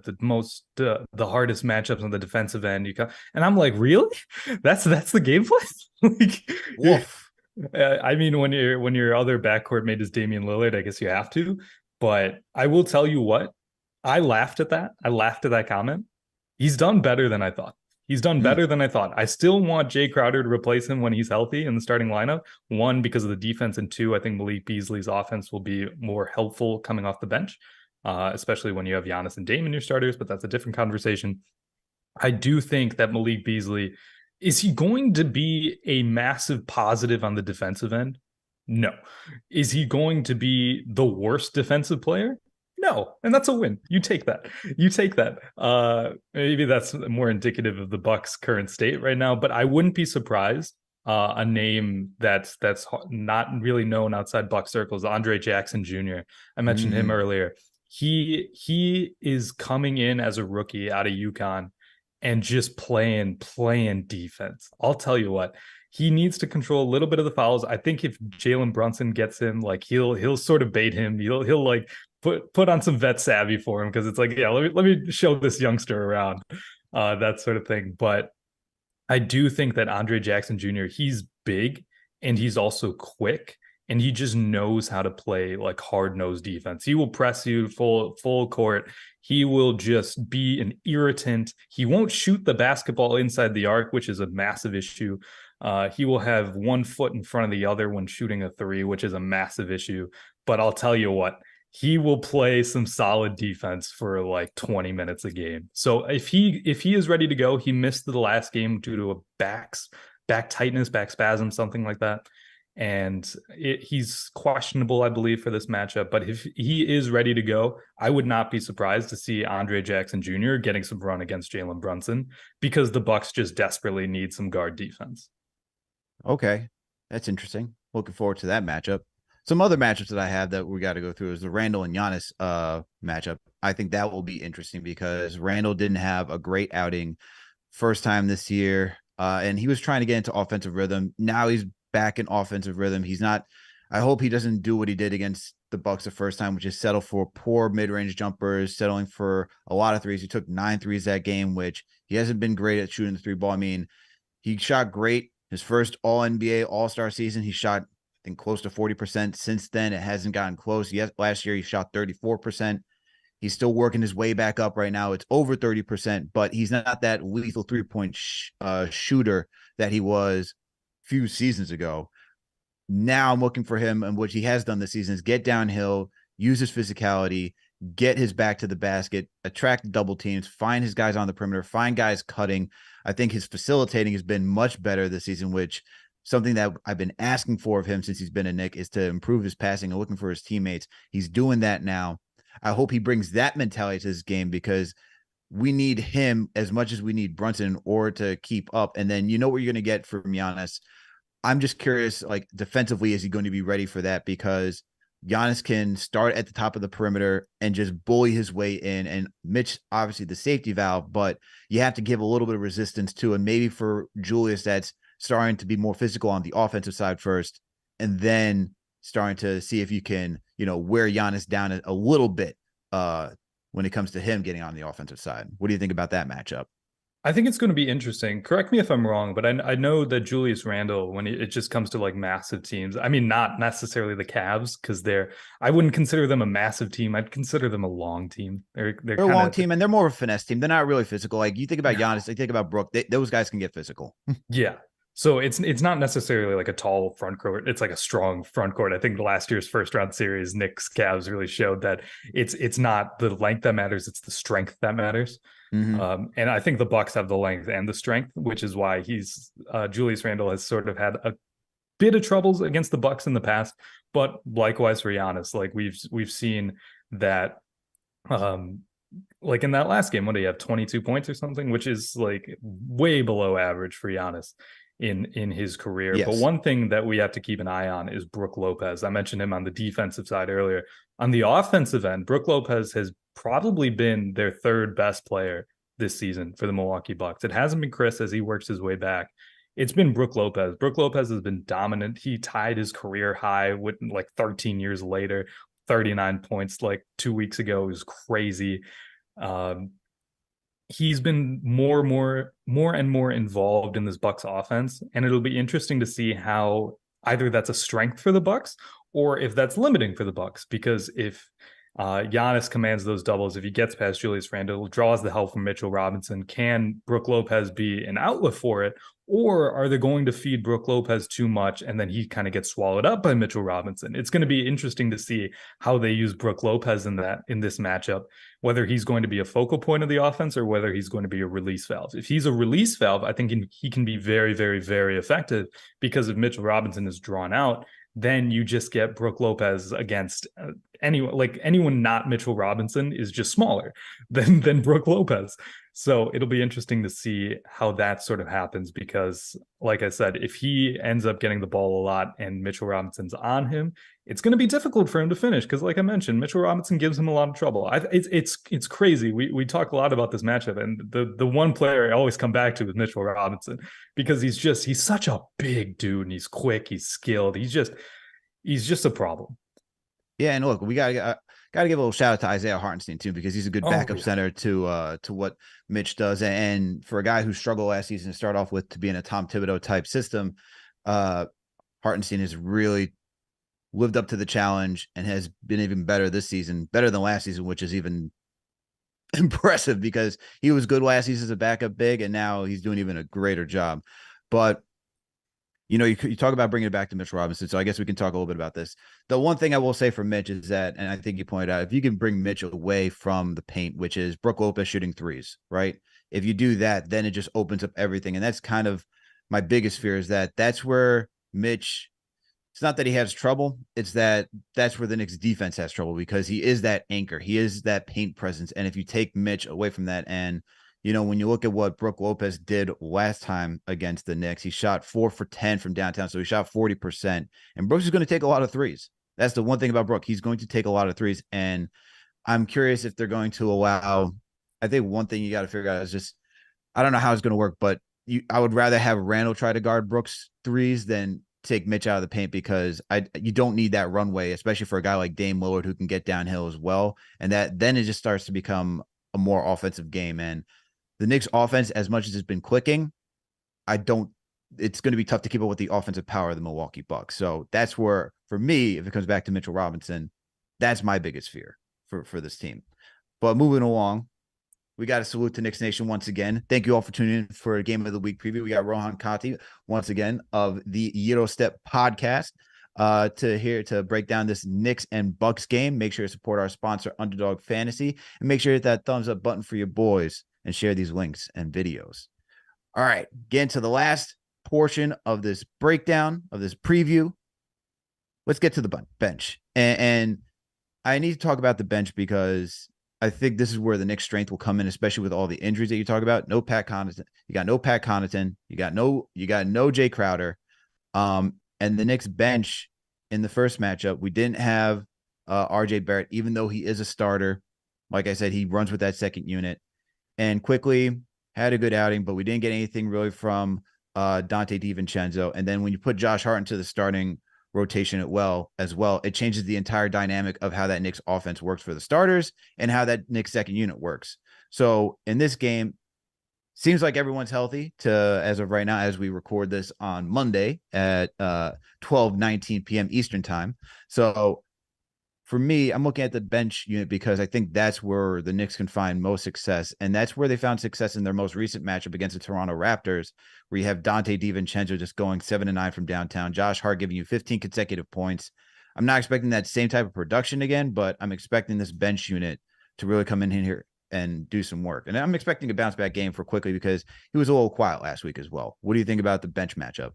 hardest matchups on the defensive end. And I'm like, really? That's the game plan? Like, woof. I mean, when your other backcourt mate is Damian Lillard, I guess you have to. But I will tell you what, I laughed at that. I laughed at that comment. He's done better than I thought. He's done better than I thought. I still want Jay Crowder to replace him when he's healthy in the starting lineup. One, because of the defense, and two, I think Malik Beasley's offense will be more helpful coming off the bench, especially when you have Giannis and Dame in your starters, but that's a different conversation. I do think that Malik Beasley, is he going to be a massive positive on the defensive end? No. Is he going to be the worst defensive player? No, and that's a win. You take that. Maybe that's more indicative of the Bucks' current state right now, but I wouldn't be surprised. A name that's not really known outside Buck circles, Andre Jackson Jr. I mentioned him earlier. He is coming in as a rookie out of UConn and just playing defense. I'll tell you what. He needs to control a little bit of the fouls. I think if Jalen Brunson gets in, like he'll sort of bait him. He'll like put on some vet savvy for him, because it's like, yeah, let me show this youngster around, that sort of thing. But I do think that Andre Jackson Jr., he's big and he's also quick, and he just knows how to play like hard-nosed defense. He will press you full court. He will just be an irritant. He won't shoot the basketball inside the arc, which is a massive issue. He will have one foot in front of the other when shooting a three, which is a massive issue. But I'll tell you what, he will play some solid defense for like 20 minutes a game. So if he is ready to go, he missed the last game due to a back tightness, back spasm, something like that. And he's questionable, I believe, for this matchup. But if he is ready to go, I would not be surprised to see Andre Jackson Jr. getting some run against Jalen Brunson, because the Bucks just desperately need some guard defense. Okay, that's interesting. Looking forward to that matchup. Some other matchups that I have that we got to go through is the Randall and Giannis matchup. I think that will be interesting because Randall didn't have a great outing first time this year, and he was trying to get into offensive rhythm. Now he's back in offensive rhythm. He's not. I hope he doesn't do what he did against the Bucks the first time, which is settle for poor mid-range jumpers, settling for a lot of threes. He took 9 threes that game, which he hasn't been great at shooting the three ball. I mean, he shot great his first All-NBA All-Star season. He shot, I think, close to 40%. Since then, it hasn't gotten close. Yes, last year he shot 34%. He's still working his way back up right now. It's over 30%, but he's not that lethal three-point shooter that he was a few seasons ago. Now I'm looking for him, and what he has done this season is get downhill, use his physicality, get his back to the basket, attract double teams, find his guys on the perimeter, find guys cutting. I think his facilitating has been much better this season, which something that I've been asking for of him since he's been a Knick is to improve his passing and looking for his teammates. He's doing that now. I hope he brings that mentality to this game, because we need him as much as we need Brunson in order to keep up. And then you know what you're going to get from Giannis. I'm just curious, like, defensively, is he going to be ready for that? Because Giannis can start at the top of the perimeter and just bully his way in. And Mitch, obviously the safety valve, but you have to give a little bit of resistance to. And maybe for Julius, that's starting to be more physical on the offensive side first, and then starting to see if you can, wear Giannis down a little bit when it comes to him getting on the offensive side. What do you think about that matchup? I think it's going to be interesting. Correct me if I'm wrong, but I know that Julius Randle, when it just comes to like massive teams, I mean, not necessarily the Cavs, because I wouldn't consider them a massive team. I'd consider them a long team. They're They're a kind long of, team and they're more of a finesse team. They're not really physical. Like you think about no. Giannis, they think about Brook. Those guys can get physical. Yeah. So it's not necessarily like a tall front court. It's like a strong front court. I think last year's first round series, Knicks Cavs really showed that it's not the length that matters, it's the strength that matters. Mm-hmm. And I think the Bucks have the length and the strength, which is why Julius Randle has sort of had a bit of troubles against the Bucks in the past. But likewise for Giannis, like we've seen that um like in that last game, what do you have, 22 points or something, which is like way below average for Giannis in his career. But Yes. one thing that we have to keep an eye on is Brook Lopez. I mentioned him on the defensive side earlier. On the offensive end, Brook Lopez has probably been their third best player this season for the Milwaukee Bucks. It hasn't been Chris as he works his way back. It's been Brook Lopez. Brook Lopez has been dominant. He tied his career high with like 13 years later, 39 points like 2 weeks ago. It was crazy. Um, he's been more and more involved in this Bucks offense, and it'll be interesting to see how either that's a strength for the Bucks or if that's limiting for the Bucks. Because if Giannis commands those doubles, if he gets past Julius Randle, draws the help from Mitchell Robinson, can Brook Lopez be an outlet for it? Or are they going to feed Brook Lopez too much and then he kind of gets swallowed up by Mitchell Robinson? It's going to be interesting to see how they use Brook Lopez in this matchup, whether he's going to be a focal point of the offense or whether he's going to be a release valve. If he's a release valve, I think he can be very, very, very effective, because if Mitchell Robinson is drawn out, then you just get Brook Lopez against anyone not Mitchell Robinson is just smaller than Brook Lopez. So it'll be interesting to see how that sort of happens, because like I said, if he ends up getting the ball a lot and Mitchell Robinson's on him, it's going to be difficult for him to finish, because like I mentioned, Mitchell Robinson gives him a lot of trouble. It's crazy. We talk a lot about this matchup, and the one player I always come back to is Mitchell Robinson, because he's such a big dude and he's quick, he's skilled, he's just a problem. Yeah, and look, we gotta give a little shout out to Isaiah Hartenstein too, because he's a good Oh backup yeah. center to what Mitch does. And for a guy who struggled last season to start off with to be in a Tom Thibodeau type system, Hartenstein has really lived up to the challenge and has been even better this season, better than last season, which is even impressive because he was good last season as a backup big, and now he's doing even a greater job. But you talk about bringing it back to Mitch Robinson, so I guess we can talk a little bit about this. The one thing I will say for Mitch is that, and I think you pointed out, if you can bring Mitch away from the paint, which is Brook Lopez shooting threes, right? If you do that, then it just opens up everything. And that's kind of my biggest fear, is that that's where Mitch, it's not that he has trouble, it's that's where the Knicks defense has trouble, because he is that anchor. He is that paint presence. And if you take Mitch away from that, and when you look at what Brook Lopez did last time against the Knicks, he shot 4 for 10 from downtown. So he shot 40%. And Brooks is going to take a lot of threes. That's the one thing about Brook. He's going to take a lot of threes. And I'm curious if they're going to allow, I think one thing you got to figure out is just, I don't know how it's going to work, but I would rather have Randall try to guard Brooks threes than take Mitch out of the paint, because you don't need that runway, especially for a guy like Dame Lillard who can get downhill as well. And then it just starts to become a more offensive game. And the Knicks offense, as much as it's been clicking, it's going to be tough to keep up with the offensive power of the Milwaukee Bucks. So that's where, for me, if it comes back to Mitchell Robinson, that's my biggest fear for this team. But moving along, we got to salute to Knicks Nation once again. Thank you all for tuning in for a Game of the Week preview. We got Rohan Kati once again of the Euro Step podcast to break down this Knicks and Bucks game. Make sure to support our sponsor, Underdog Fantasy, and make sure to hit that thumbs up button for your boys and share these links and videos. All right, getting to the last portion of this breakdown, of this preview. Let's get to the bench. And I need to talk about the bench, because I think this is where the Knicks' strength will come in, especially with all the injuries that you talk about. No Pat Connaughton. You got no Pat Connaughton. You got no Jay Crowder. And the Knicks bench in the first matchup, we didn't have RJ Barrett, even though he is a starter. Like I said, he runs with that second unit. And quickly had a good outing, but we didn't get anything really from Dante DiVincenzo. And then when you put Josh Hart into the starting rotation as well, it changes the entire dynamic of how that Knicks offense works for the starters and how that Knicks second unit works. So in this game, seems like everyone's healthy to as of right now, as we record this on Monday at 12:19 p.m. Eastern time. So for me, I'm looking at the bench unit because I think that's where the Knicks can find most success. And that's where they found success in their most recent matchup against the Toronto Raptors, where you have Dante DiVincenzo just going 7-9 from downtown, Josh Hart giving you 15 consecutive points. I'm not expecting that same type of production again, but I'm expecting this bench unit to really come in here and do some work. And I'm expecting a bounce back game for Quickly because he was a little quiet last week as well. What do you think about the bench matchup?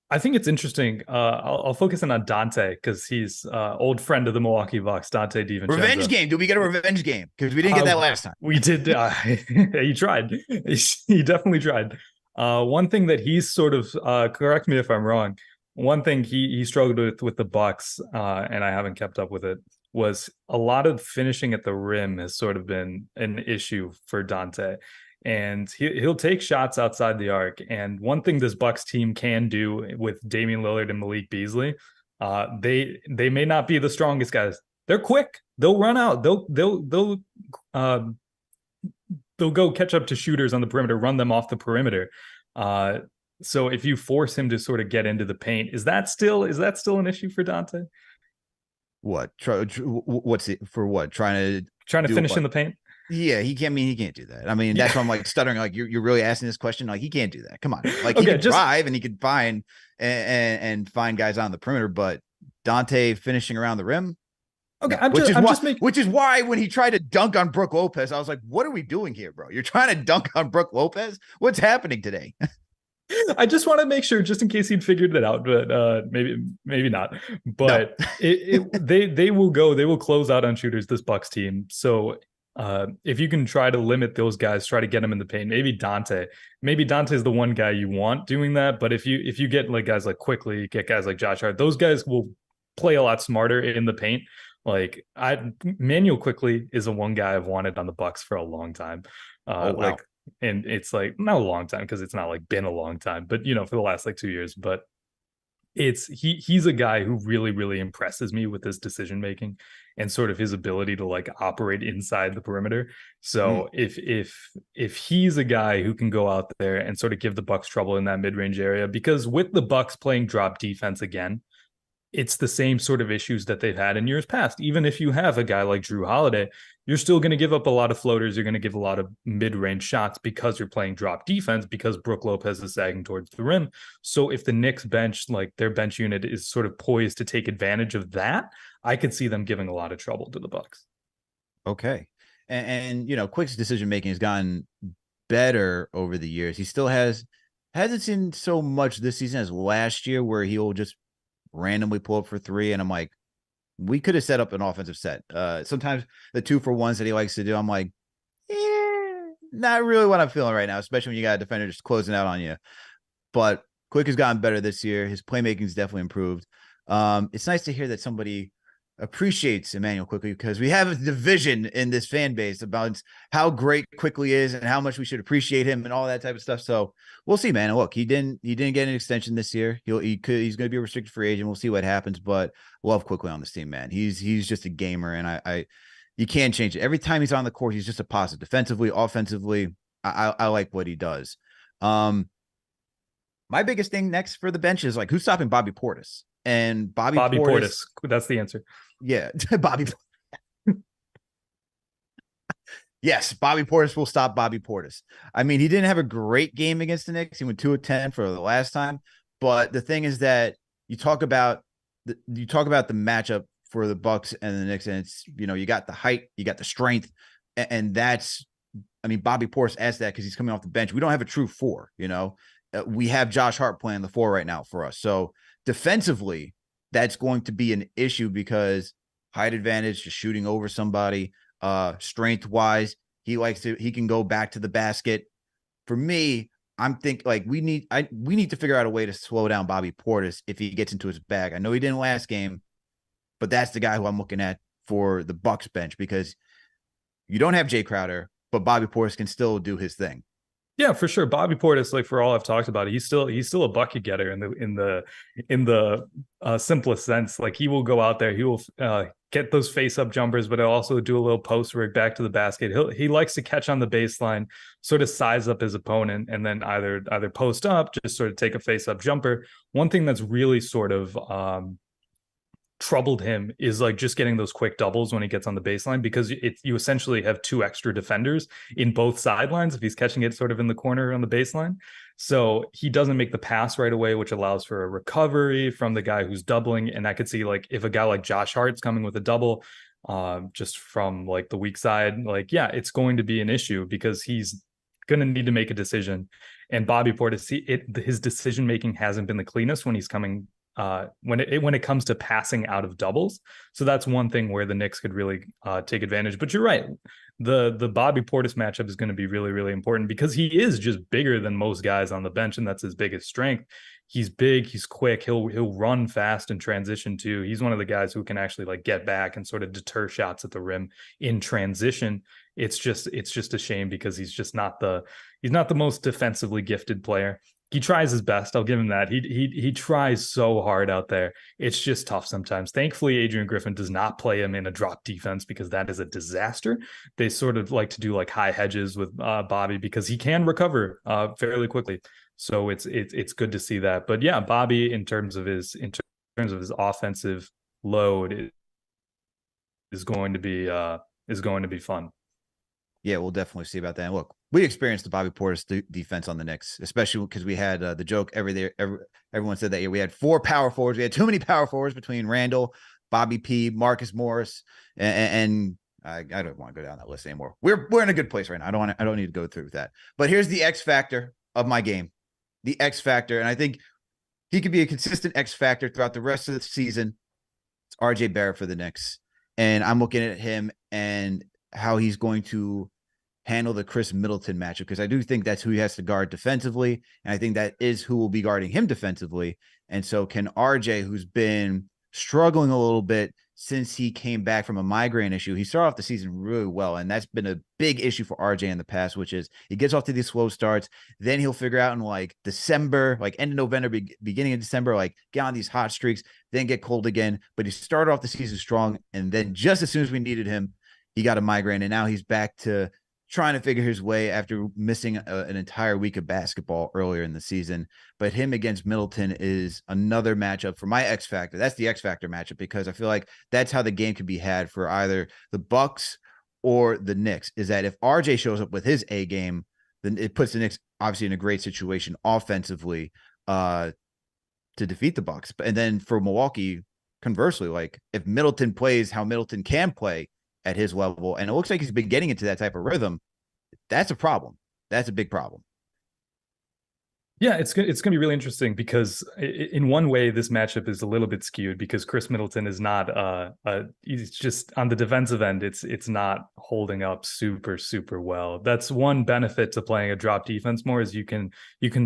I think it's interesting. I'll focus in on Dante because he's old friend of the Milwaukee Bucks, Dante Revenge DiVincenzo. game. Do we get a revenge game? Because we didn't get that last time. We did. He tried. He definitely tried. One thing that he's sort of correct me if I'm wrong. One thing he struggled with the Bucks, and I haven't kept up with it, was a lot of finishing at the rim has sort of been an issue for Dante. And he'll take shots outside the arc. And one thing this Bucks team can do with Damian Lillard and Malik Beasley, they may not be the strongest guys. They're quick. They'll run out. Uh, they'll go catch up to shooters on the perimeter, run them off the perimeter. So if you force him to sort of get into the paint, is that still an issue for Dante? What? What's it for? What? Trying to finish what? In the paint? Yeah, he can't do that. I mean, that's why I'm like stuttering. Like you're really asking this question. Like he can't do that. Come on. Like he can drive and he could find and find guys on the perimeter, but Dante finishing around the rim. Okay, no. Which is why when he tried to dunk on Brook Lopez, I was like, "What are we doing here, bro? You're trying to dunk on Brook Lopez? What's happening today?" I just want to make sure, just in case he'd figured it out, but maybe not. But no. They will close out on shooters, this Bucks team. So if you can try to limit those guys, try to get them in the paint. Maybe Dante is the one guy you want doing that. But if you get like guys like Quickly, get guys like Josh Hart, those guys will play a lot smarter in the paint. Like Manuel Quickly is the one guy I've wanted on the Bucks for a long time. Oh, wow. And it's like not a long time because it's not like been a long time, but for the last like 2 years. But he's a guy who really, really impresses me with his decision making and sort of his ability to like operate inside the perimeter. So if he's a guy who can go out there and sort of give the Bucks trouble in that mid-range area, because with the Bucks playing drop defense again, it's the same sort of issues that they've had in years past. Even if you have a guy like Drew Holiday, you're still going to give up a lot of floaters. You're going to give a lot of mid-range shots because you're playing drop defense, because Brook Lopez is sagging towards the rim. So if the Knicks bench, like their bench unit is sort of poised to take advantage of that, I could see them giving a lot of trouble to the Bucks. Okay. And Quick's decision-making has gotten better over the years. He still hasn't seen so much this season as last year where he'll just randomly pull up for three. And I'm like, we could have set up an offensive set. Sometimes the 2-for-1s that he likes to do, I'm like, not really what I'm feeling right now, especially when you got a defender just closing out on you. But Quick has gotten better this year. His playmaking's definitely improved. It's nice to hear that somebody appreciates Emmanuel Quickly, because we have a division in this fan base about how great Quickly is and how much we should appreciate him and all that type of stuff. So we'll see, man. And look, he didn't get an extension this year. He's going to be a restricted free agent. We'll see what happens, but love Quickly on this team, man. He's just a gamer, and you can't change it. Every time he's on the court, he's just a positive. Defensively, offensively, I like what he does. My biggest thing next for the bench is like, who's stopping Bobby Portis? And Bobby Portis. That's the answer. Yeah, Bobby. Yes, Bobby Portis will stop Bobby Portis. I mean, he didn't have a great game against the Knicks. He went 2 of 10 for the last time. But the thing is that you talk about the matchup for the Bucks and the Knicks, and it's you got the height, you got the strength, and that's, I mean, Bobby Portis adds that because he's coming off the bench. We don't have a true 4. We have Josh Hart playing the 4 right now for us. So defensively, that's going to be an issue because height advantage, just shooting over somebody. Strength wise, he can go back to the basket. For me, I'm thinking like we need to figure out a way to slow down Bobby Portis if he gets into his bag. I know he didn't last game, but that's the guy who I'm looking at for the Bucks bench, because you don't have Jay Crowder, but Bobby Portis can still do his thing. Yeah, for sure. Bobby Portis, like for all I've talked about it, he's still a bucket getter in the simplest sense. Like he will go out there, he will get those face up jumpers, but he'll also do a little post rig back to the basket. He likes to catch on the baseline, sort of size up his opponent, and then either post up, just sort of take a face up jumper. One thing that's really sort of troubled him is like just getting those quick doubles when he gets on the baseline, because you essentially have two extra defenders in both sidelines if he's catching it sort of in the corner on the baseline. So he doesn't make the pass right away, which allows for a recovery from the guy who's doubling. And I could see like if a guy like Josh Hart's coming with a double, just from like the weak side, like, yeah, it's going to be an issue because he's going to need to make a decision. And Bobby Portis, his decision making hasn't been the cleanest when he's coming when it comes to passing out of doubles. So that's one thing where the Knicks could really take advantage. But you're right. The Bobby Portis matchup is going to be really, really important because he is just bigger than most guys on the bench, and that's his biggest strength. He's big, he's quick, he'll run fast in transition too. He's one of the guys who can actually like get back and sort of deter shots at the rim in transition. It's just a shame because he's not the most defensively gifted player. He tries his best. I'll give him that. He tries so hard out there. It's just tough sometimes. Thankfully, Adrian Griffin does not play him in a drop defense because that is a disaster. They sort of like to do like high hedges with Bobby because he can recover fairly quickly. So it's good to see that. But yeah, Bobby in terms of his offensive load is going to be fun. Yeah, we'll definitely see about that. And look, we experienced the Bobby Portis defense on the Knicks, especially because we had the joke everyone said that year we had 4 power forwards. We had too many power forwards between Randall, Bobby P, Marcus Morris, and I don't want to go down that list anymore. We're in a good place right now. I don't need to go through with that. But here's the X factor of my game, the X factor, and I think he could be a consistent X factor throughout the rest of the season. It's RJ Barrett for the Knicks, and I'm looking at him and how he's going to handle the Chris Middleton matchup, because I do think that's who he has to guard defensively, and I think that is who will be guarding him defensively. And so can RJ, who's been struggling a little bit since he came back from a migraine issue, he started off the season really well, and that's been a big issue for RJ in the past, which is he gets off to these slow starts, then he'll figure out in like December, like end of November, beginning of December, like get on these hot streaks, then get cold again. But he started off the season strong, and then just as soon as we needed him, he got a migraine, and now he's back to trying to figure his way after missing an entire week of basketball earlier in the season. But him against Middleton is another matchup for my X factor. That's the X factor matchup, because I feel like that's how the game can be had for either the Bucks or the Knicks, is that if RJ shows up with his A game, then it puts the Knicks obviously in a great situation offensively to defeat the Bucks. And then for Milwaukee, conversely, like if Middleton plays how Middleton can play at his level, and it looks like he's been getting into that type of rhythm, that's a problem. That's a big problem. Yeah, it's going to be really interesting because in one way this matchup is a little bit skewed because Chris Middleton is not he's just on the defensive end, it's not holding up super well. That's one benefit to playing a drop defense more, is you can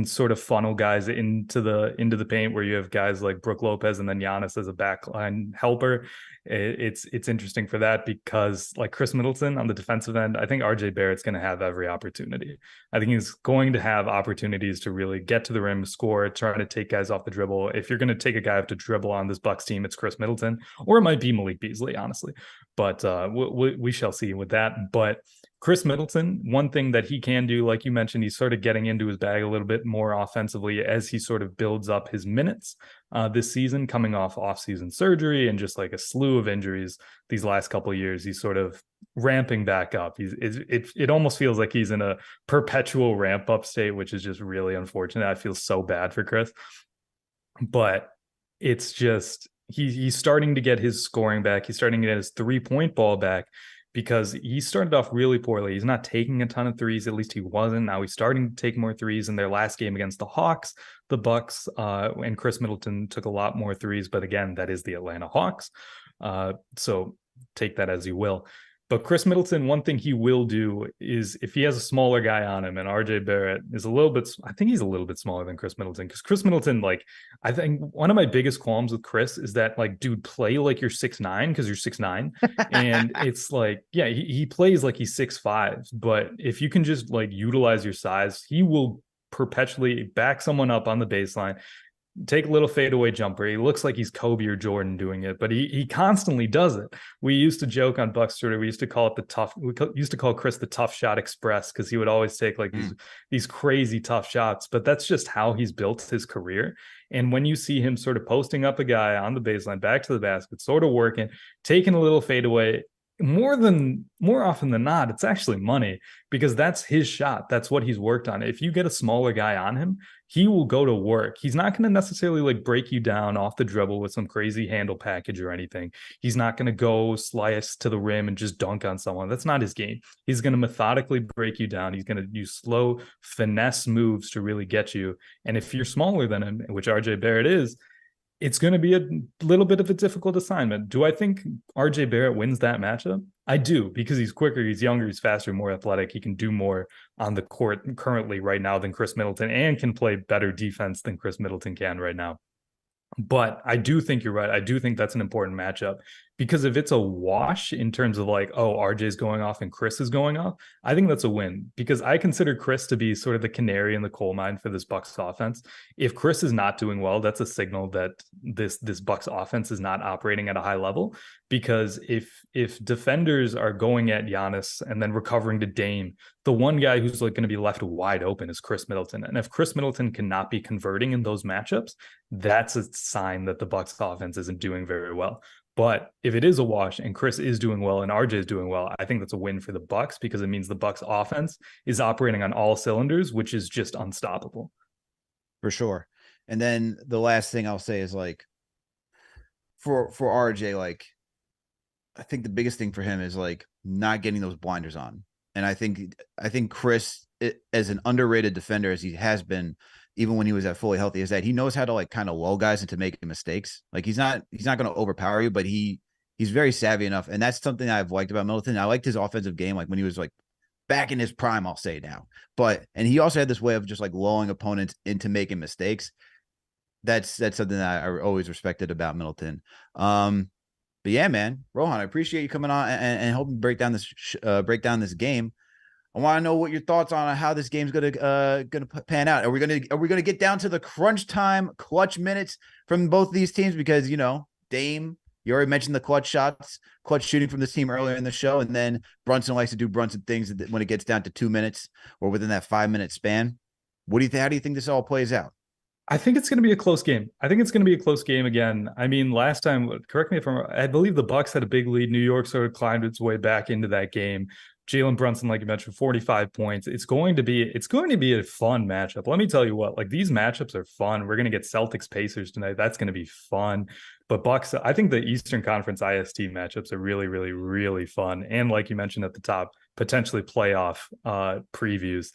sort of funnel guys into the paint where you have guys like Brook Lopez and then Giannis as a backline helper. It's interesting for that because like Chris Middleton on the defensive end, I think RJ Barrett's going to have every opportunity. I think he's going to have opportunities to really get to the rim, score, try to take guys off the dribble. If you're going to take a guy off the dribble on this Bucks team, it's Chris Middleton, or it might be Malik Beasley, honestly. But we shall see with that. But Chris Middleton, one thing that he can do, like you mentioned, he's sort of getting into his bag a little bit more offensively as he sort of builds up his minutes this season, coming off season surgery and just like a slew of injuries these last couple of years. He's sort of ramping back up. It almost feels like he's in a perpetual ramp up state, which is just really unfortunate. I feel so bad for Chris, but it's just he's starting to get his scoring back. He's starting to get his 3-point ball back, because he started off really poorly. He's not taking a ton of threes. At least he wasn't. Now he's starting to take more threes. In their last game against the Hawks, the Bucks, and Chris Middleton took a lot more threes. But again, that is the Atlanta Hawks. So take that as you will. But Chris Middleton, one thing he will do is if he has a smaller guy on him, and RJ Barrett is a little bit, I think he's a little bit smaller than Chris Middleton, because Chris Middleton, like, I think one of my biggest qualms with Chris is that, like, dude, play like you're 6'9" because you're 6'9. And it's like, yeah, he plays like he's 6'5. But if you can just like utilize your size, he will perpetually back someone up on the baseline, take a little fadeaway jumper. He looks like he's Kobe or Jordan doing it, but he constantly does it. We used to joke on Bucks Twitter. We used to call it the tough. We used to call Chris the tough shot express because he would always take like these crazy tough shots. But that's just how he's built his career. And when you see him sort of posting up a guy on the baseline, back to the basket, sort of working, taking a little fadeaway, more often than not, it's actually money because that's his shot. That's what he's worked on. If you get a smaller guy on him, he will go to work. He's not going to necessarily like break you down off the dribble with some crazy handle package or anything. He's not going to go slice to the rim and just dunk on someone. That's not his game. He's going to methodically break you down. He's going to use slow finesse moves to really get you. And if you're smaller than him, which RJ Barrett is, it's going to be a little bit of a difficult assignment. Do I think RJ Barrett wins that matchup? I do, because he's quicker, he's younger, he's faster, more athletic. He can do more on the court currently right now than Chris Middleton, and can play better defense than Chris Middleton can right now. But I do think you're right. I do think that's an important matchup, because if it's a wash in terms of like, oh, RJ's going off and Chris is going off, I think that's a win, because I consider Chris to be sort of the canary in the coal mine for this Bucks offense. If Chris is not doing well, that's a signal that this Bucks offense is not operating at a high level. Because if defenders are going at Giannis and then recovering to Dame, the one guy who's like going to be left wide open is Chris Middleton. And if Chris Middleton cannot be converting in those matchups, that's a sign that the Bucks offense isn't doing very well. But if it is a wash and Chris is doing well and RJ is doing well, I think that's a win for the Bucks, because it means the Bucks offense is operating on all cylinders, which is just unstoppable. For sure. And then the last thing I'll say is like for RJ, like I think the biggest thing for him is like not getting those blinders on. And I think Chris, as an underrated defender as he has been, even when he was at fully healthy, is that he knows how to like kind of lull guys into making mistakes. Like he's not going to overpower you, but he's very savvy enough. And that's something I've liked about Middleton. I liked his offensive game, like when he was like back in his prime, I'll say now. And he also had this way of just like lulling opponents into making mistakes. That's something that I always respected about Middleton. But yeah, man, Rohan, I appreciate you coming on and helping break down this game. I want to know what your thoughts on how this game's gonna pan out. Are we gonna get down to the crunch time, clutch minutes from both these teams? Because Dame, you already mentioned the clutch shots, clutch shooting from this team earlier in the show, and then Brunson likes to do Brunson things when it gets down to 2 minutes or within that 5-minute span. How do you think this all plays out? I think it's going to be a close game. I think it's going to be a close game again. I mean, last time, correct me if I'm wrong, I believe the Bucks had a big lead. New York sort of climbed its way back into that game. Jalen Brunson, like you mentioned, 45 points. It's going to be a fun matchup. Let me tell you what, like these matchups are fun. We're going to get Celtics Pacers tonight. That's going to be fun. But Bucks, I think the Eastern Conference IST matchups are really, really, really fun. And like you mentioned at the top, potentially playoff previews.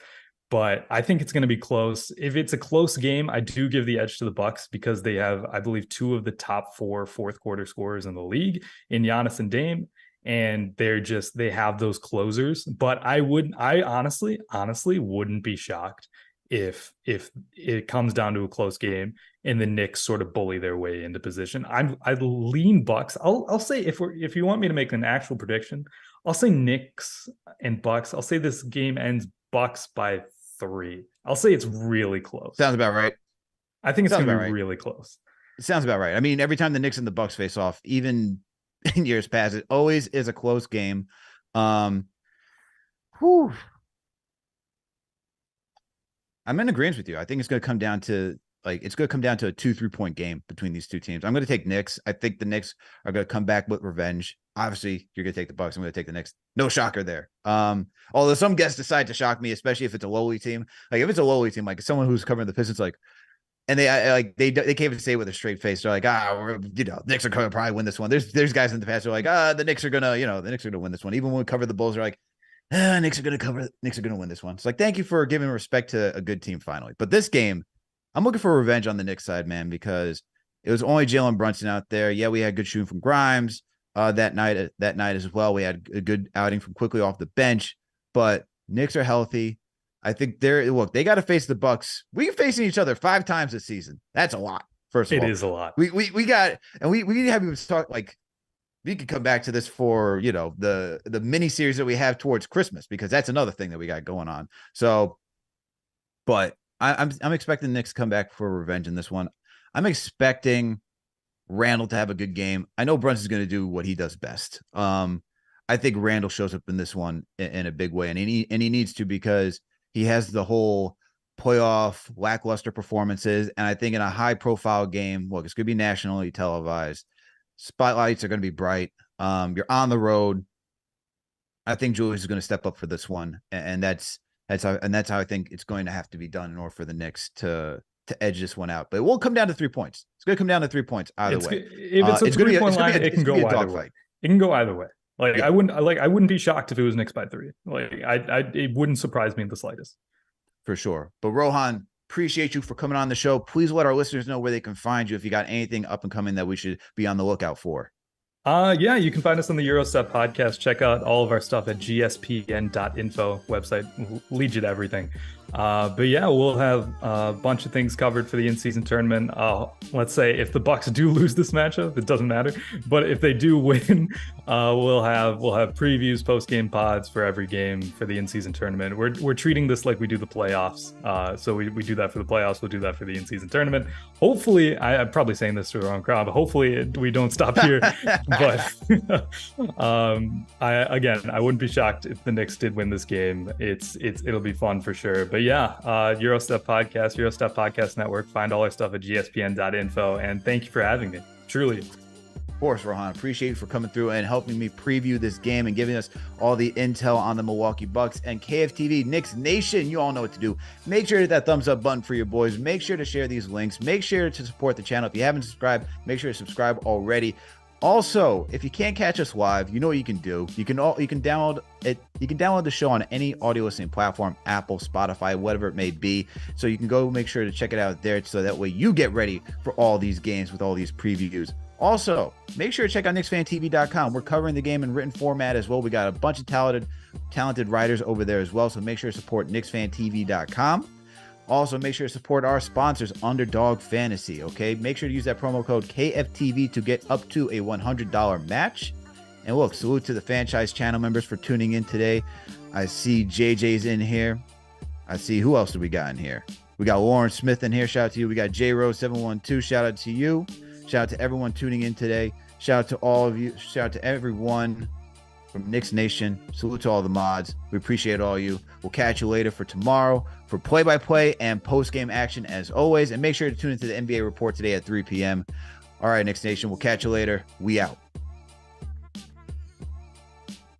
But I think it's going to be close. If it's a close game, I do give the edge to the Bucks, because they have, I believe, 2 of the top 4 fourth quarter scorers in the league in Giannis and Dame. And they have those closers. But I honestly wouldn't be shocked if it comes down to a close game and the Knicks sort of bully their way into position. I lean Bucks. I'll say, if you want me to make an actual prediction, I'll say Knicks and Bucks. I'll say this game ends Bucks by 3. I'll say it's really close. Sounds about right. I think it's going to be really close. It sounds about right. I mean, every time the Knicks and the Bucks face off, even in years past, it always is a close game. I'm in agreement with you. I think it's going to come down to a 2-3 point game between these two teams. I'm going to take Knicks. I think the Knicks are going to come back with revenge. Obviously, you're going to take the Bucks. I'm going to take the Knicks. No shocker there. Although some guests decide to shock me, especially if it's a lowly team. Like if it's a lowly team, like someone who's covering the Pistons, like, and they can't even say it with a straight face. They're like, Knicks are going to probably win this one. There's guys in the past who are like, the Knicks are going to win this one. Even when we cover the Bulls, they're like, Knicks are going to win this one. It's like, thank you for giving respect to a good team finally. But this game, I'm looking for revenge on the Knicks side, man, because it was only Jalen Brunson out there. Yeah, we had good shooting from Grimes. that night as well. We had a good outing from quickly off the bench, but Knicks are healthy. I think they got to face the Bucks. We're facing each other 5 times this season. That's a lot. First of all, it is a lot. We got, and we have even talk like we could come back to this for the mini series that we have towards Christmas, because that's another thing that we got going on. So, but I'm expecting the Knicks to come back for revenge in this one. I'm expecting Randall to have a good game. I know Brunson's going to do what he does best. I think Randall shows up in this one in a big way, and he needs to, because he has the whole playoff lackluster performances, and I think in a high profile game, look, it's going to be nationally televised. Spotlights are going to be bright. You're on the road. I think Julius is going to step up for this one, and that's how I think it's going to have to be done in order for the Knicks to edge this one out. But it will come down to 3 points. It's going to come down to 3 points either way. If it's a 3-point line, it can go either way. It can go either way. Like, yeah. I wouldn't be shocked if it was Knicks by 3. Like, it wouldn't surprise me in the slightest. For sure. But Rohan, appreciate you for coming on the show. Please let our listeners know where they can find you if you got anything up and coming that we should be on the lookout for. Yeah, you can find us on the Eurostep podcast. Check out all of our stuff at gspn.info website. Will lead you to everything. But yeah, we'll have a bunch of things covered for the in-season tournament. Let's say if the Bucks do lose this matchup, it doesn't matter. But if they do win, we'll have previews, post-game pods for every game for the in-season tournament. We're treating this like we do the playoffs. So we do that for the playoffs. We'll do that for the in-season tournament. Hopefully, I'm probably saying this to the wrong crowd, but hopefully we don't stop here. But I wouldn't be shocked if the Knicks did win this game. It'll be fun for sure. But yeah, Eurostep Podcast, Eurostep Podcast Network. Find all our stuff at gspn.info. And thank you for having me. Truly. Of course, Rohan. Appreciate you for coming through and helping me preview this game and giving us all the intel on the Milwaukee Bucks. And KFTV, Knicks Nation, you all know what to do. Make sure to hit that thumbs up button for your boys. Make sure to share these links. Make sure to support the channel. If you haven't subscribed, make sure to subscribe already. Also, if you can't catch us live, you know what you can do. You can download it. You can download the show on any audio listening platform, Apple, Spotify, whatever it may be. So you can go make sure to check it out there, so that way you get ready for all these games with all these previews. Also, make sure to check out knicksfantv.com. We're covering the game in written format as well. We got a bunch of talented writers over there as well. So make sure to support knicksfantv.com. Also, make sure to support our sponsors, Underdog Fantasy, okay? Make sure to use that promo code KFTV to get up to a $100 match. And look, salute to the franchise channel members for tuning in today. I see JJ's in here. I see, who else do we got in here? We got Lauren Smith in here. Shout out to you. We got JRose712. Shout out to you. Shout out to everyone tuning in today. Shout out to all of you. Shout out to everyone from Knicks Nation. Salute to all the mods. We appreciate all you. We'll catch you later for tomorrow for play-by-play and post-game action as always. And make sure to tune into the NBA report today at 3 p.m. All right, Knicks Nation. We'll catch you later. We out.